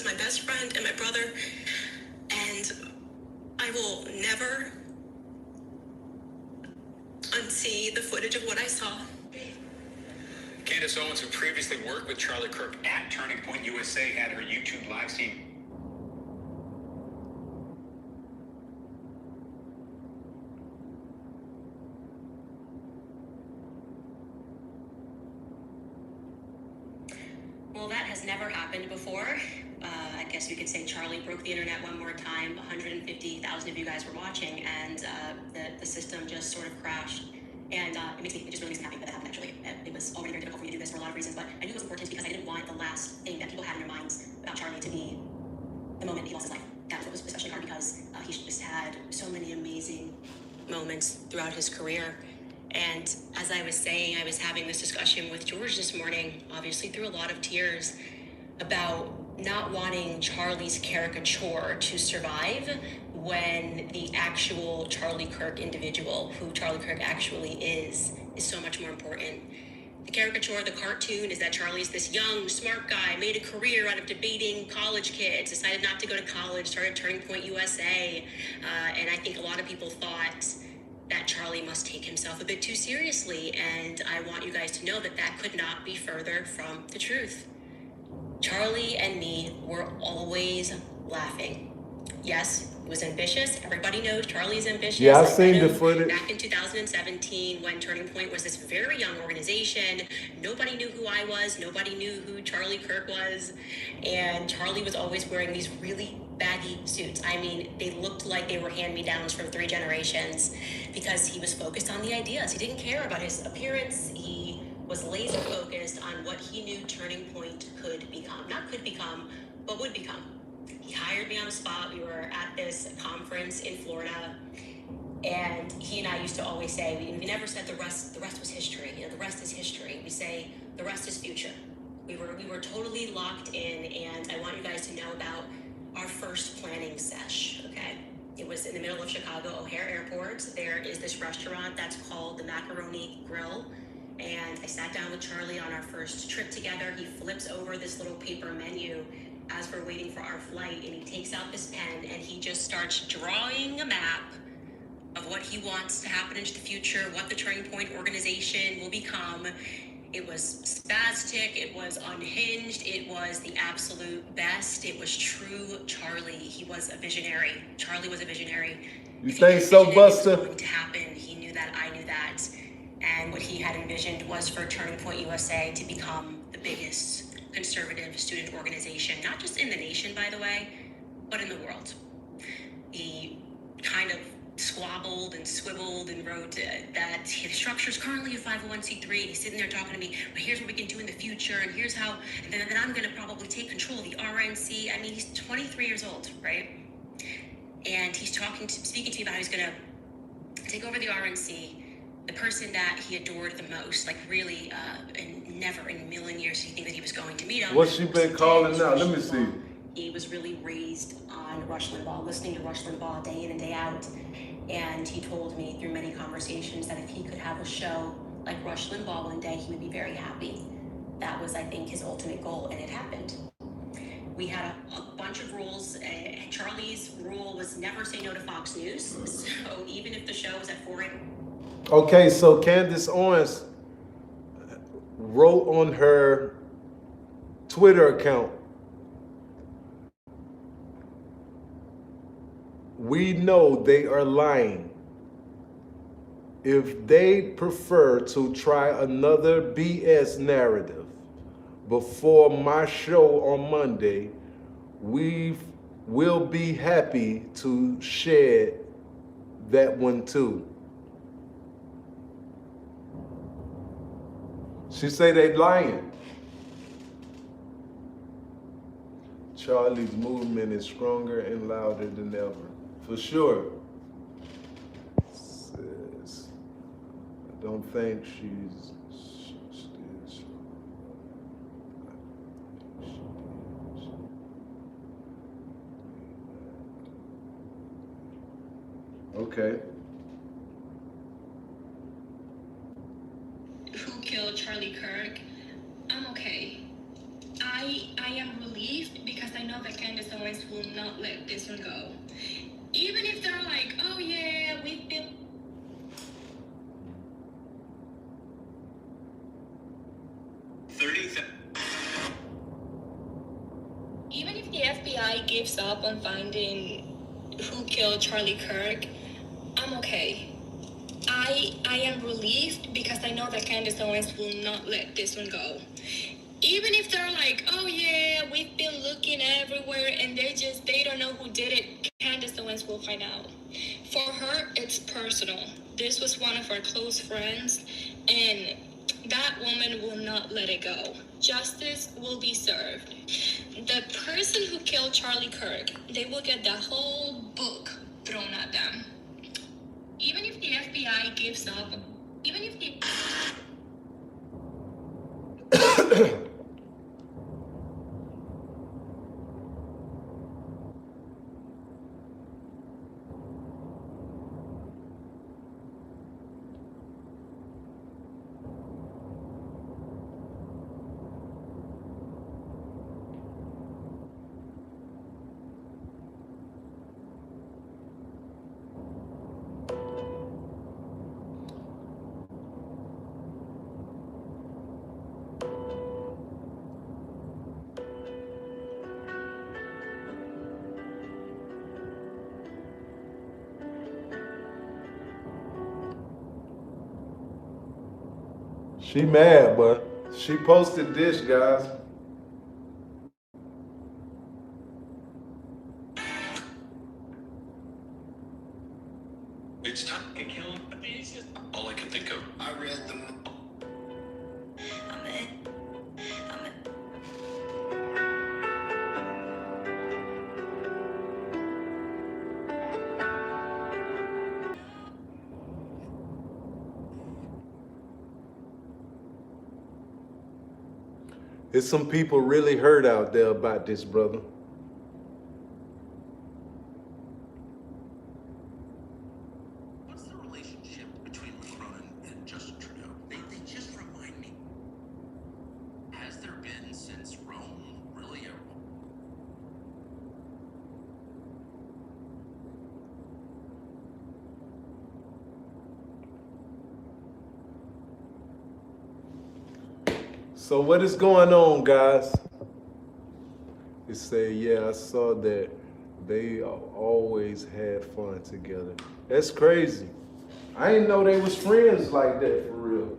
my best friend and my brother, and I will never unsee the footage of what I saw. Candace Owens, who previously worked with Charlie Kirk at Turning Point USA, had her YouTube live stream. Well, that has never happened before. I guess you could say Charlie broke the internet one more time. 150,000 of you guys were watching, and the system just sort of crashed. And it just really makes me happy that happened, actually. It was already very difficult for me to do this for a lot of reasons, but I knew it was important because I didn't want the last thing that people had in their minds about Charlie to be the moment he lost his life. That was what was especially hard because he just had so many amazing moments throughout his career. And as I was saying, I was having this discussion with George this morning, obviously through a lot of tears, about not wanting Charlie's caricature to survive when the actual Charlie Kirk individual, who Charlie Kirk actually is so much more important. The caricature, the cartoon, is that Charlie's this young, smart guy, made a career out of debating college kids, decided not to go to college, started Turning Point USA, and I think a lot of people thought that Charlie must take himself a bit too seriously, and I want you guys to know that that could not be further from the truth. Charlie and me were always laughing. Yes, he was ambitious. Everybody knows Charlie's ambitious. Yeah, I've seen the footage. Back in 2017, when Turning Point was this very young organization, nobody knew who I was. Nobody knew who Charlie Kirk was. And Charlie was always wearing these really baggy suits. I mean, they looked like they were hand-me-downs from 3 generations because he was focused on the ideas. He didn't care about his appearance. He was laser focused on what he knew Turning Point could become. Not could become, but would become. He hired me on the spot. We were at this conference in Florida, and he and I used to always say, we never said the rest was history. You know, the rest is history. We say the rest is future. We were totally locked in, and I want you guys to know about our first planning sesh, okay? It was in the middle of Chicago O'Hare Airport. There is this restaurant that's called the Macaroni Grill. And I sat down with Charlie on our first trip together. He flips over this little paper menu as we're waiting for our flight, and he takes out this pen and he just starts drawing a map of of what he wants to happen into the future, what the Turning Point organization will become. It was spastic, it was unhinged, it was the absolute best. It was true Charlie. He was a visionary. Charlie was a visionary. You think so, Buster? It was going to happen. He knew that, I knew that. And what he had envisioned was for Turning Point USA to become the biggest conservative student organization, not just in the nation, by the way, but in the world. He kind of squabbled and swiveled and wrote that the structure is currently a 501c3. He's sitting there talking to me, but here's what we can do in the future, and here's how, and then I'm going to probably take control of the RNC. I mean, he's 23 years old, right? And he's speaking to me about how he's going to take over the RNC. The person that he adored the most, like really, and never in a million years did he think that he was going to meet him. What's she been calling now? Let me see. He was really raised on Rush Limbaugh, listening to Rush Limbaugh day in and day out. And he told me through many conversations that if he could have a show like Rush Limbaugh one day, he would be very happy. That was, I think, his ultimate goal, and it happened. We had a bunch of rules. Charlie's rule was never say no to Fox News. So even if the show was at 4 a.m. Okay, so Candace Owens wrote on her Twitter account, "We know they are lying. If they prefer to try another BS narrative before my show on Monday, we will be happy to shed that one too." She say they lying. Charlie's movement is stronger and louder than ever. For sure. Says, I don't think she's okay. Who killed Charlie Kirk? I'm okay. I am relieved because I know that Candace Owens will not let this one go. Even if they're like, oh yeah, we've been... Even if the FBI gives up on finding who killed Charlie Kirk, I'm okay. I am relieved because I know that Candace Owens will not let this one go. Even if they're like, oh yeah, we've been looking everywhere and they don't know who did it, Candace Owens will find out. For her, it's personal. This was one of her close friends, and that woman will not let it go. Justice will be served. The person who killed Charlie Kirk, they will get the whole book thrown at them. Even if the FBI gives up, even if the... She mad, but she posted this, guys. It's time to kill him. It's just all I can think of. I read the... There's some people really hurt out there about this, brother. What's the relationship between Macron and Justin Trudeau? They just remind me. Has there been since Rome really a... So what is going on, guys? It say, yeah, I saw that they always had fun together. That's crazy. I didn't know they was friends like that for real.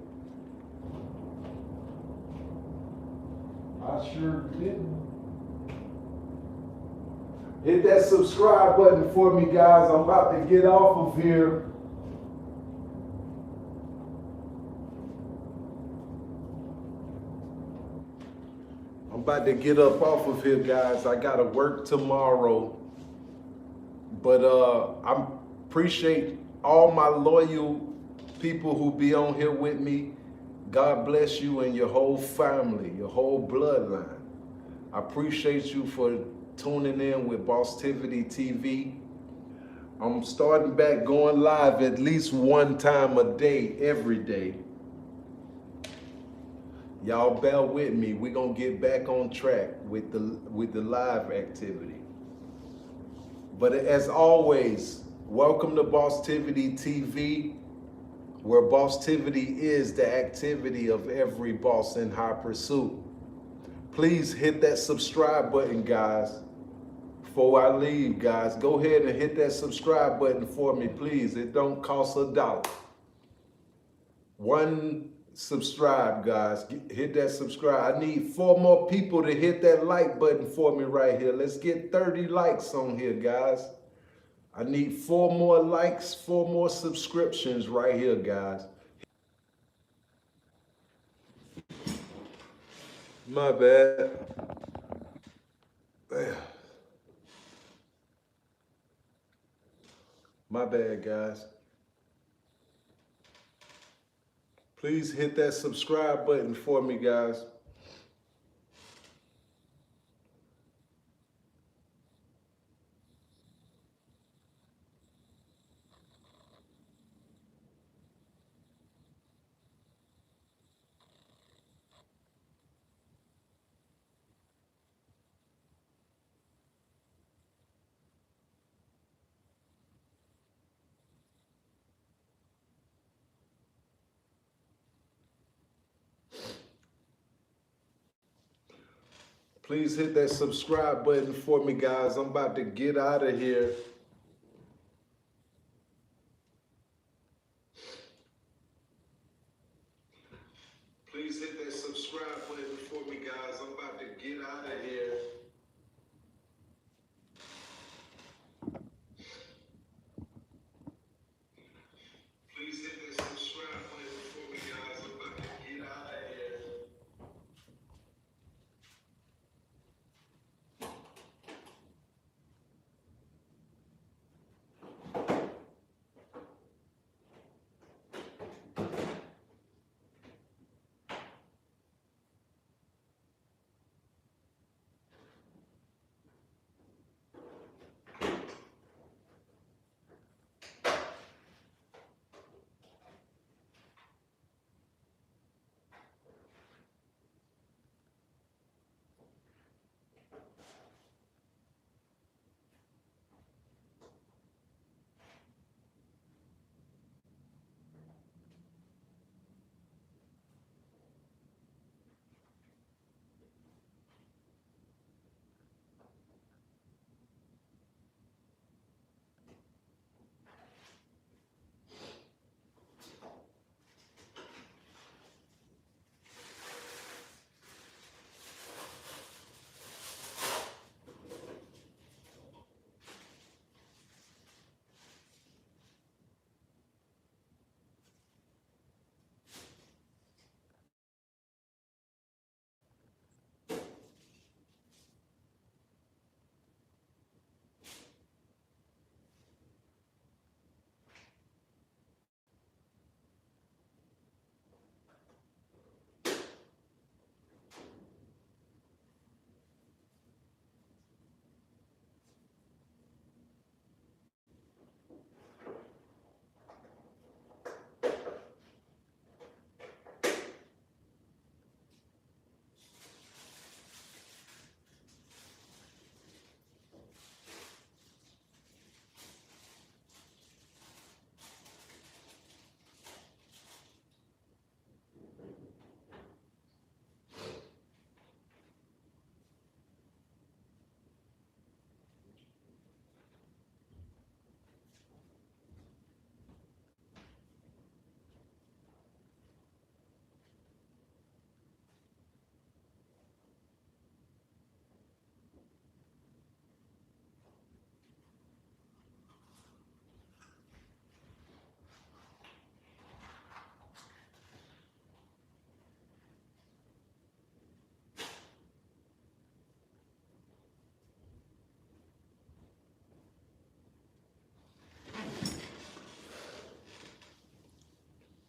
I sure didn't. Hit that subscribe button for me, guys. I'm about to get off of here. I'm about to get up off of here, guys. I gotta work tomorrow. But I appreciate all my loyal people who be on here with me. God bless you and your whole family, your whole bloodline. I appreciate you for tuning in with Bosstiviti TV. I'm starting back going live at least one time a day, every day. Y'all bear with me. We're gonna get back on track with the live activity. But as always, welcome to Bosstiviti TV, where Bosstiviti is the activity of every boss in high pursuit. Please hit that subscribe button, guys. Before I leave, guys, go ahead and hit that subscribe button for me, please. It don't cost $1. One subscribe, guys. Hit that subscribe. I need 4 more people to hit that like button for me right here. Let's get 30 likes on here, guys. I need 4 more likes, 4 more subscriptions right here, guys. My bad. My bad, guys. Please hit that subscribe button for me, guys. Please hit that subscribe button for me, guys. I'm about to get out of here. Please hit that subscribe button for me, guys. I'm about to get out of here. Please hit that subscribe button for me, guys. I'm about to get out of here.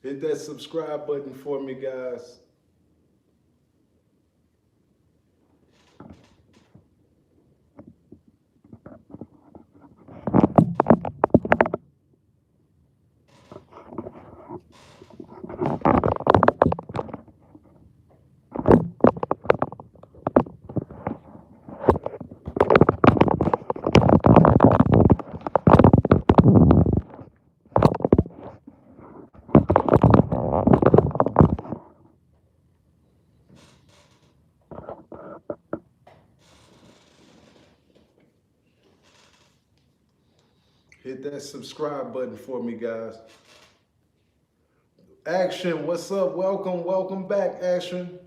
Hit that subscribe button for me, guys. Hit that subscribe button for me, guys. Action, what's up? Welcome back, Action.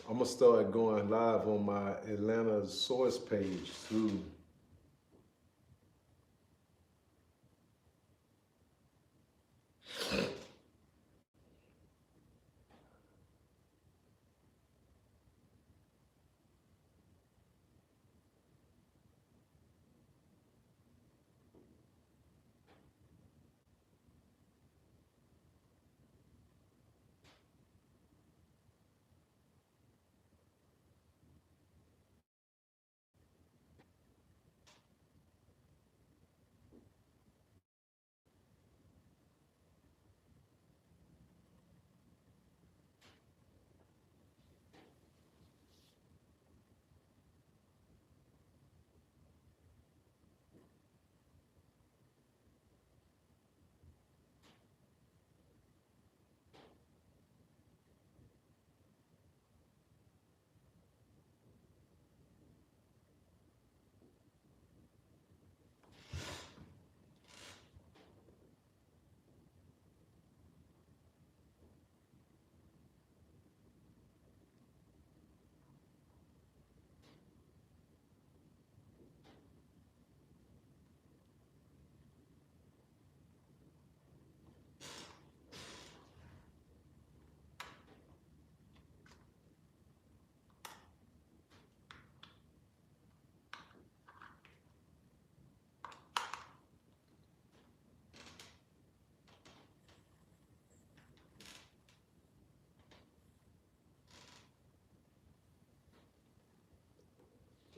I'm gonna start going live on my Atlanta source page too.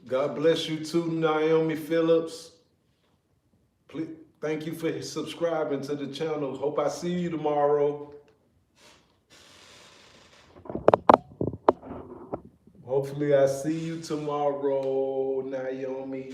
God bless you too, Naomi Phillips. Please, thank you for subscribing to the channel. Hope I see you tomorrow. Hopefully I see you tomorrow, Naomi.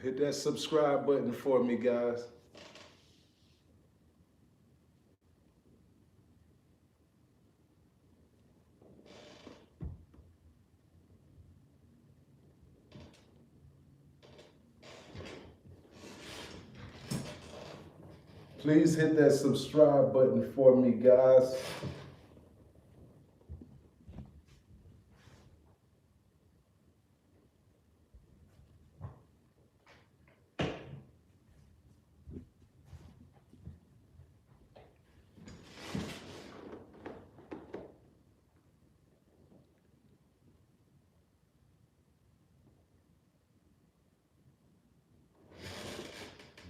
Hit that subscribe button for me, guys. Please hit that subscribe button for me, guys.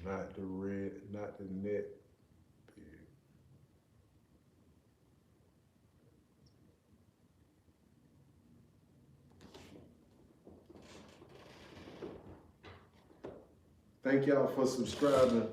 Not the red, not the net. Thank y'all for subscribing.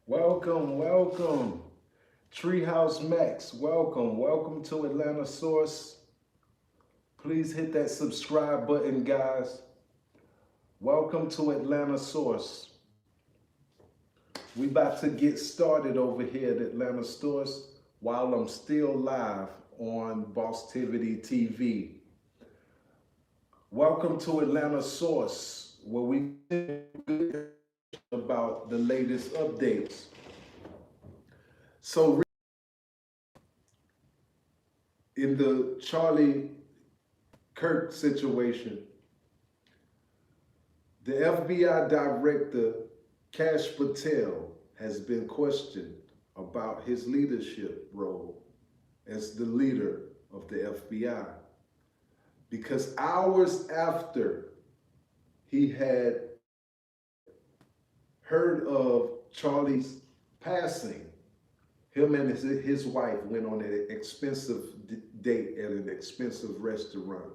Welcome, welcome. Treehouse Max, welcome. Welcome to Atlanta Source. Please hit that subscribe button, guys. Welcome to Atlanta Source. We about to get started over here at Atlanta Source while I'm still live on Bostiviti TV. Welcome to Atlanta Source, where we about the latest updates. So in the Charlie Kirk situation, the FBI director, Kash Patel, has been questioned about his leadership role as the leader of the FBI. Because hours after he had heard of Charlie's passing, him and his wife went on an expensive date at an expensive restaurant.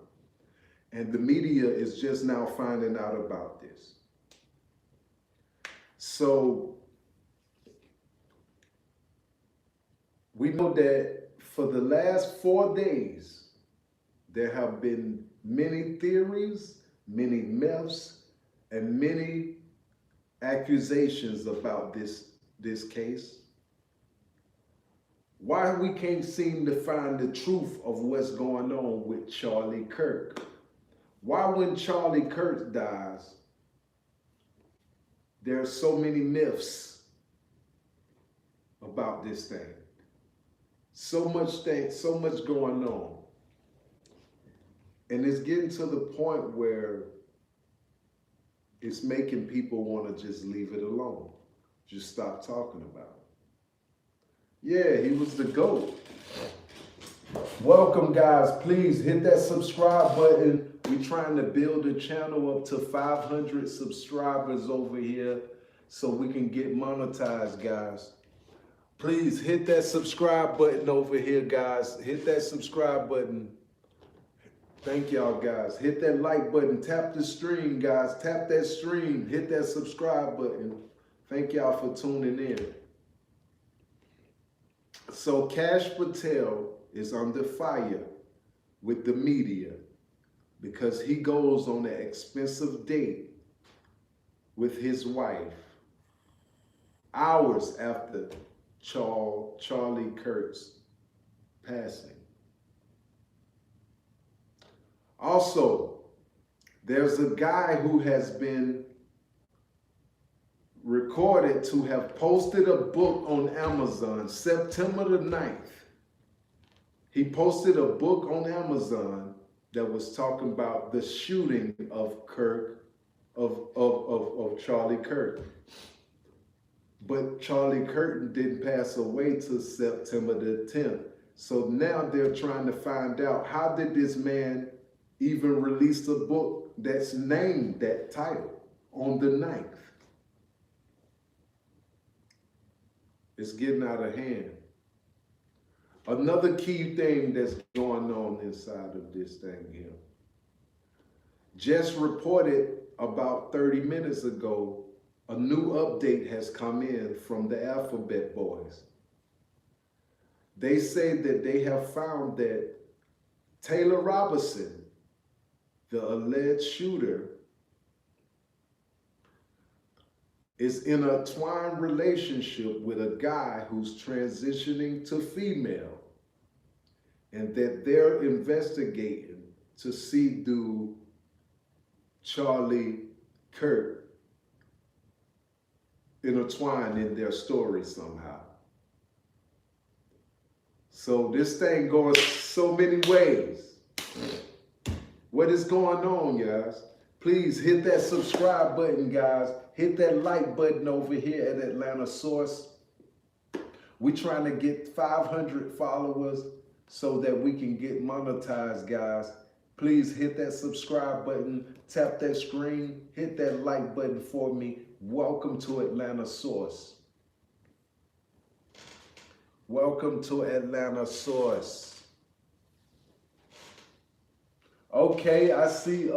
And the media is just now finding out about this. So we know that for the last 4 days, there have been many theories, many myths, and many accusations about this case. Why we can't seem to find the truth of what's going on with Charlie Kirk? Why when Charlie Kirk dies, there are so many myths about this thing? So much going on. And it's getting to the point where it's making people want to just leave it alone. Just stop talking about it. Yeah, he was the GOAT. Welcome, guys. Please hit that subscribe button. We're trying to build a channel up to 500 subscribers over here so we can get monetized, guys. Please hit that subscribe button over here, guys. Hit that subscribe button. Thank y'all, guys. Hit that like button. Tap the stream, guys. Tap that stream. Hit that subscribe button Thank y'all for tuning in. So Cash Patel is under fire with the media because he goes on an expensive date with his wife hours after Charlie Kirk's passing. Also, there's a guy who has been recorded to have posted a book on Amazon September the 9th. He posted a book on Amazon that was talking about the shooting of Kirk, of Charlie Kirk. But Charlie Kirk didn't pass away till September the 10th. So now they're trying to find out, how did this man even release a book that's named that title on the 9th? It's getting out of hand. Another key thing that's going on inside of this thing here. Just reported about 30 minutes ago, a new update has come in from the Alphabet Boys. They say that they have found that Taylor Robinson, the alleged shooter, is in a twined relationship with a guy who's transitioning to female, and that they're investigating to see do Charlie Kirk intertwined in their story somehow. So this thing goes so many ways. What is going on, guys? Please hit that subscribe button, guys. Hit that like button over here at Atlanta Source. We're trying to get 500 followers so that we can get monetized, guys. Please hit that subscribe button, tap that screen, hit that like button for me. Welcome to Atlanta Source. Welcome to Atlanta Source. Okay, I see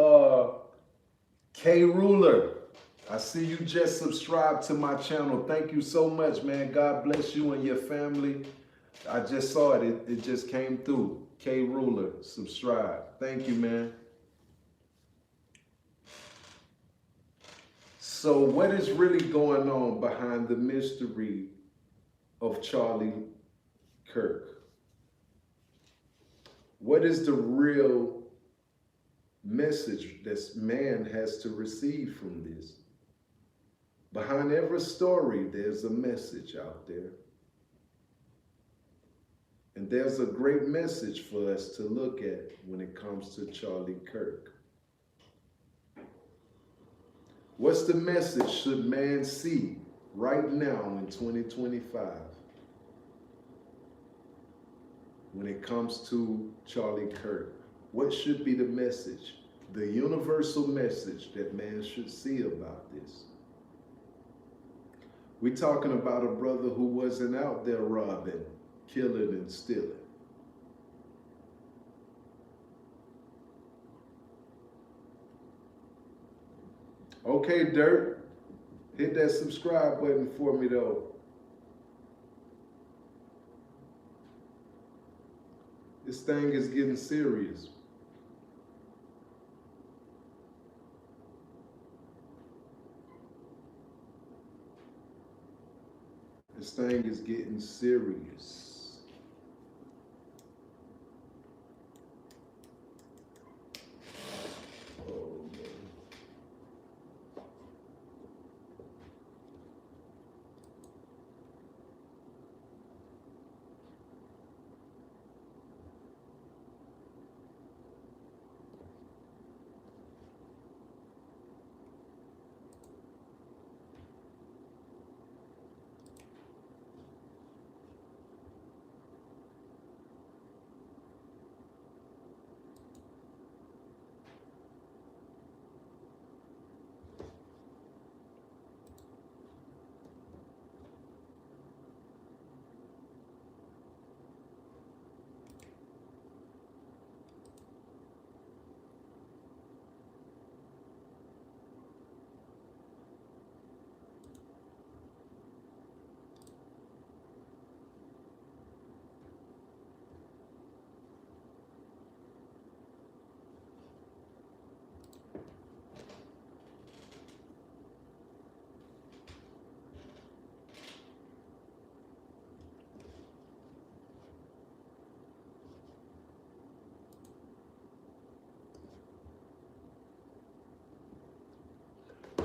K Ruler. I see you just subscribed to my channel. Thank you so much, man. God bless you and your family. I just saw it. It just came through. K Ruler, subscribe. Thank you, man. So what is really going on behind the mystery of Charlie Kirk? What is the real message this man has to receive from this? Behind every story, there's a message out there. And there's a great message for us to look at when it comes to Charlie Kirk. What's the message should man see right now in 2025 when it comes to Charlie Kirk? What should be the message, the universal message that man should see about this? We're talking about a brother who wasn't out there robbing, killing, and stealing. Okay, Dirt, hit that subscribe button for me though. This thing is getting serious. This thing is getting serious. Oh, man.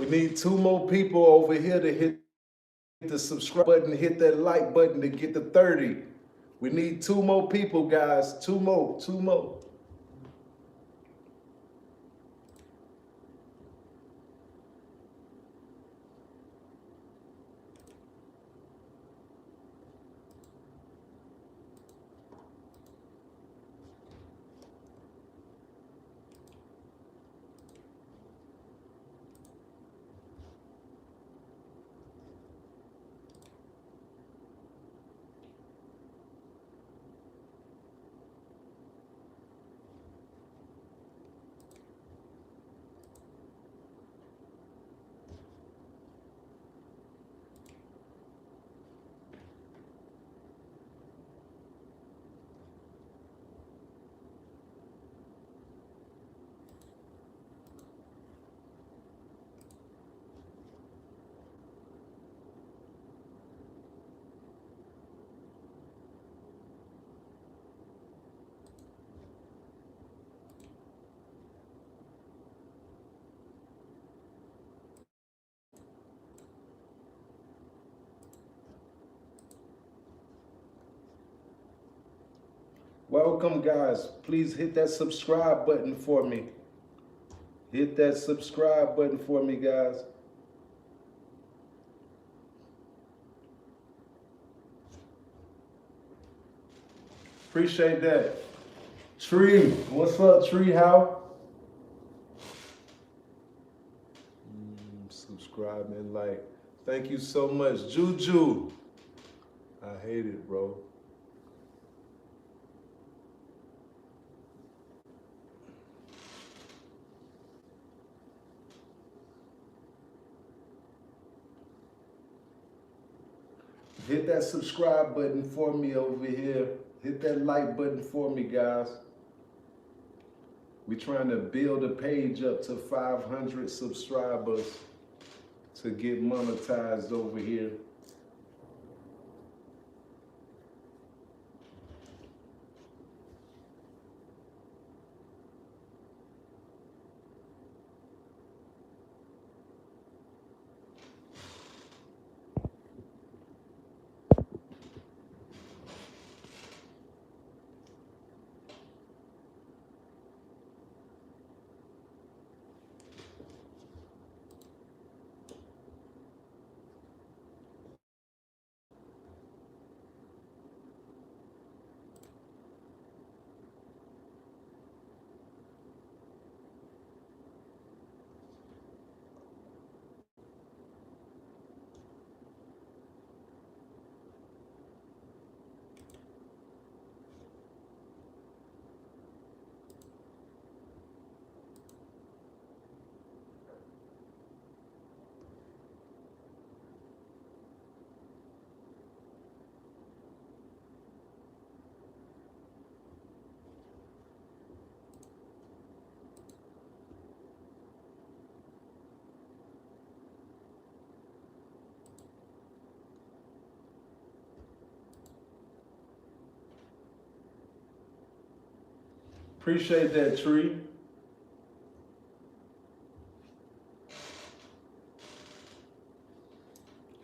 We need 2 more people over here to hit the subscribe button, hit that like button to get to 30. We need 2 more people, guys. 2 more, 2 more. Welcome, guys. Please hit that subscribe button for me. Hit that subscribe button for me, guys. Appreciate that. Tree, what's up, Tree? How? Subscribe and like. Thank you so much. Juju. I hate it, bro. Hit that subscribe button for me over here. Hit that like button for me, guys. We're trying to build a page up to 500 subscribers to get monetized over here. Appreciate that, Tree.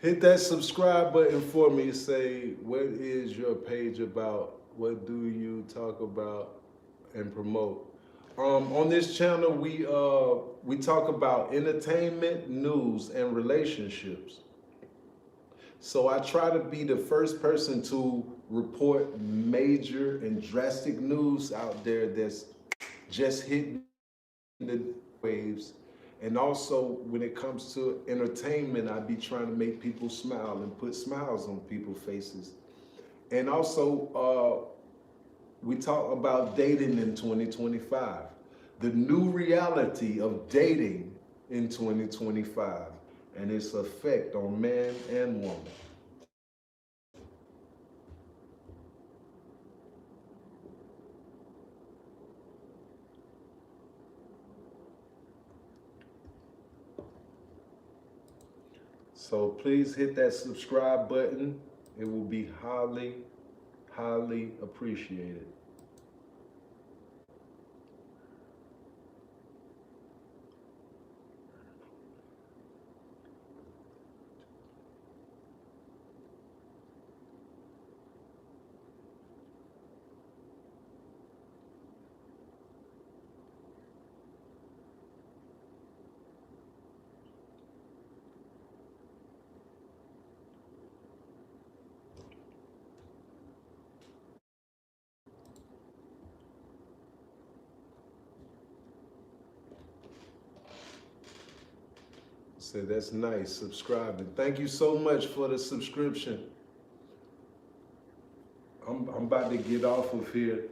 Hit that subscribe button for me. Say, what is your page about? What do you talk about and promote? On this channel, we talk about entertainment, news, and relationships. So I try to be the first person to report major and drastic news out there that's just hitting the waves. And also when it comes to entertainment, I be trying to make people smile and put smiles on people's faces. And also we talk about dating in 2025, the new reality of dating in 2025 and its effect on man and woman. So please hit that subscribe button. It will be highly, highly appreciated. said, that's nice, subscribing. Thank you so much for the subscription. I'm about to get off of here.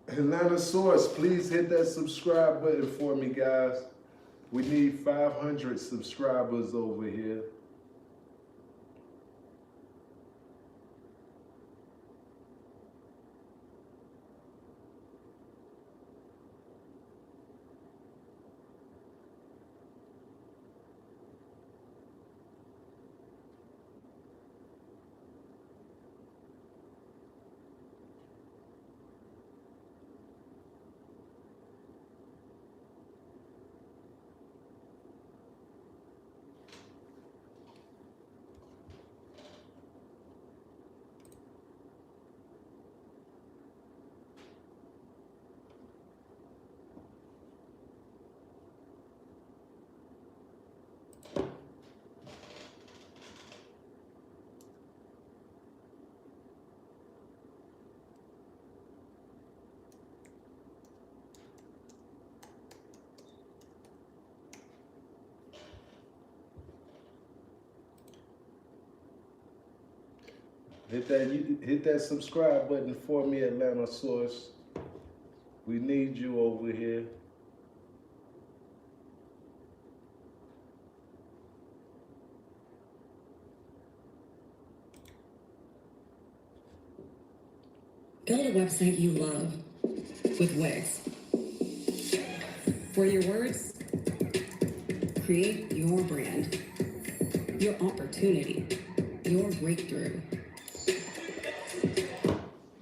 Atlanta Source, please hit that subscribe button for me, guys. We need 500 subscribers over here. Hit that subscribe button for me, Atlanta Source. We need you over here. Build a website you love with Wix. For your words, create your brand, your opportunity, your breakthrough.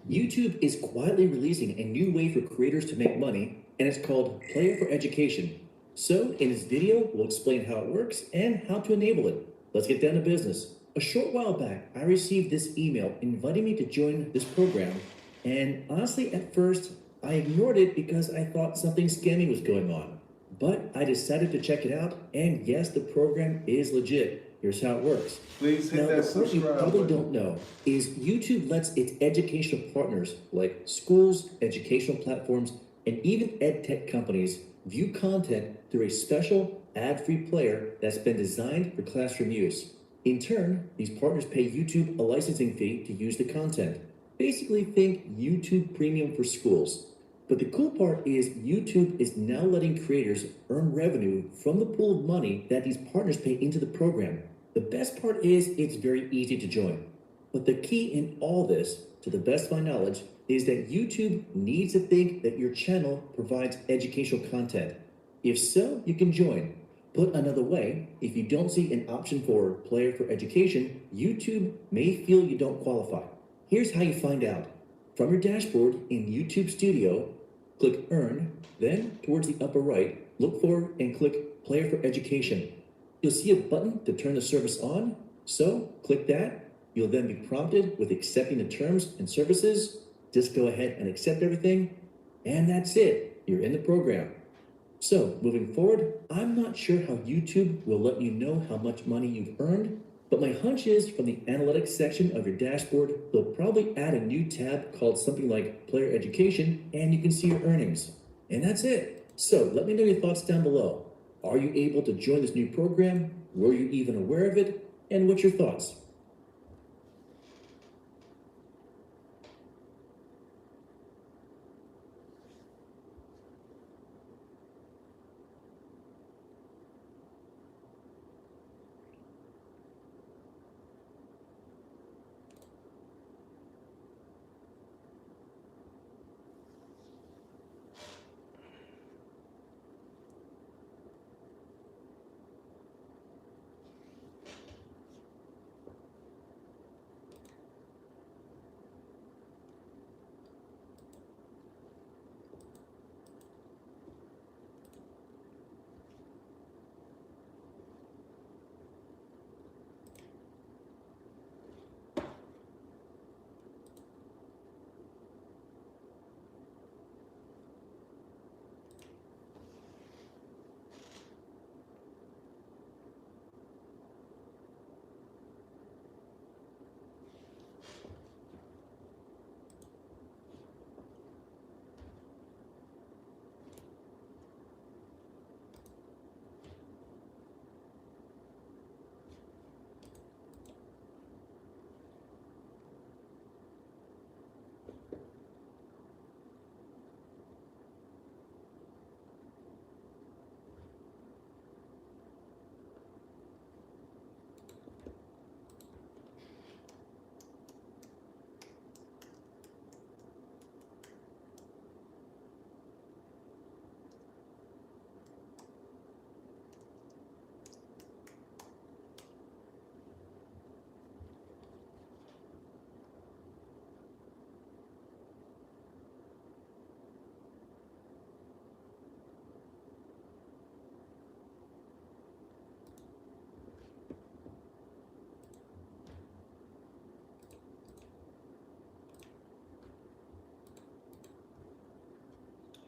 YouTube is quietly releasing a new way for creators to make money, and it's called Player for Education. So, in this video, we'll explain how it works and how to enable it. Let's get down to business. A short while back, I received this email inviting me to join this program, and honestly, at first, I ignored it because I thought something scammy was going on. But I decided to check it out, and yes, the program is legit. Here's how it works. Please hit now, that the part you subscribe probably button. don't know is YouTube lets its educational partners like schools, educational platforms, and even ed tech companies view content through a special ad-free player that's been designed for classroom use. In turn, these partners pay YouTube a licensing fee to use the content. Basically, think YouTube Premium for schools. But the cool part is YouTube is now letting creators earn revenue from the pool of money that these partners pay into the program. The best part is it's very easy to join. But the key in all this, to the best of my knowledge, is that YouTube needs to think that your channel provides educational content. If so, you can join. Put another way, if you don't see an option for Player for Education, YouTube may feel you don't qualify. Here's how you find out. From your dashboard in YouTube Studio, click Earn, then towards the upper right, look for and click Player for Education. You'll see a button to turn the service on, so click that. You'll then be prompted with accepting the terms and services. Just go ahead and accept everything, and that's it. You're in the program. So, moving forward, I'm not sure how YouTube will let you know how much money you've earned, but my hunch is from the analytics section of your dashboard, they'll probably add a new tab called something like Player Education, and you can see your earnings. And that's it. So, let me know your thoughts down below. Are you able to join this new program? Were you even aware of it? And what's your thoughts?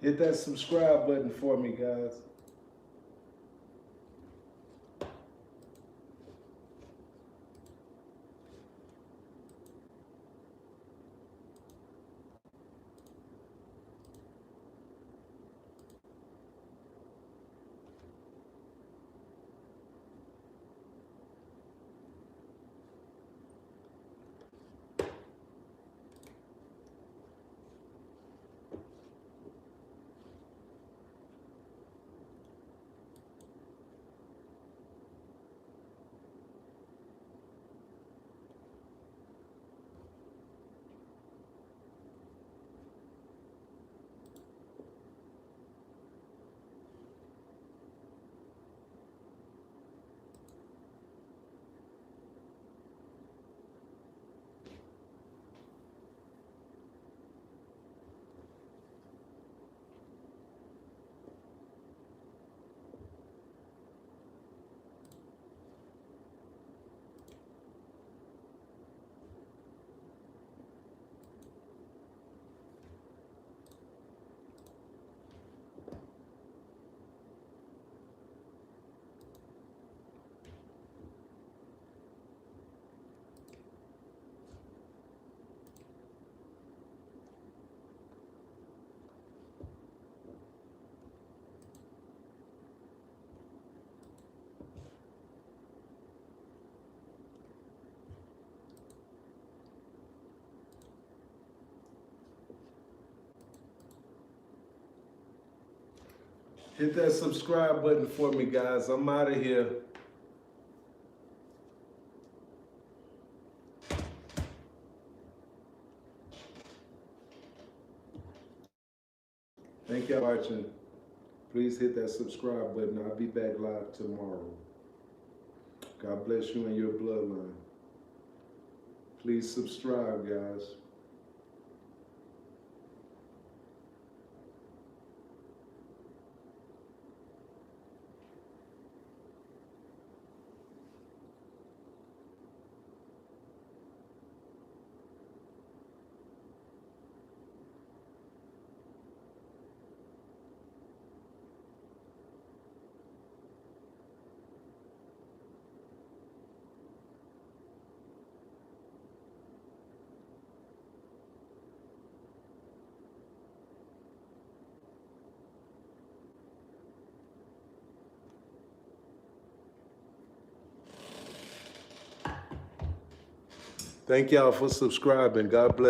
Hit that subscribe button for me, guys. Hit that subscribe button for me, guys. I'm out of here. Thank you for watching. Please hit that subscribe button. I'll be back live tomorrow. God bless you and your bloodline. Please subscribe, guys. Thank y'all for subscribing. God bless.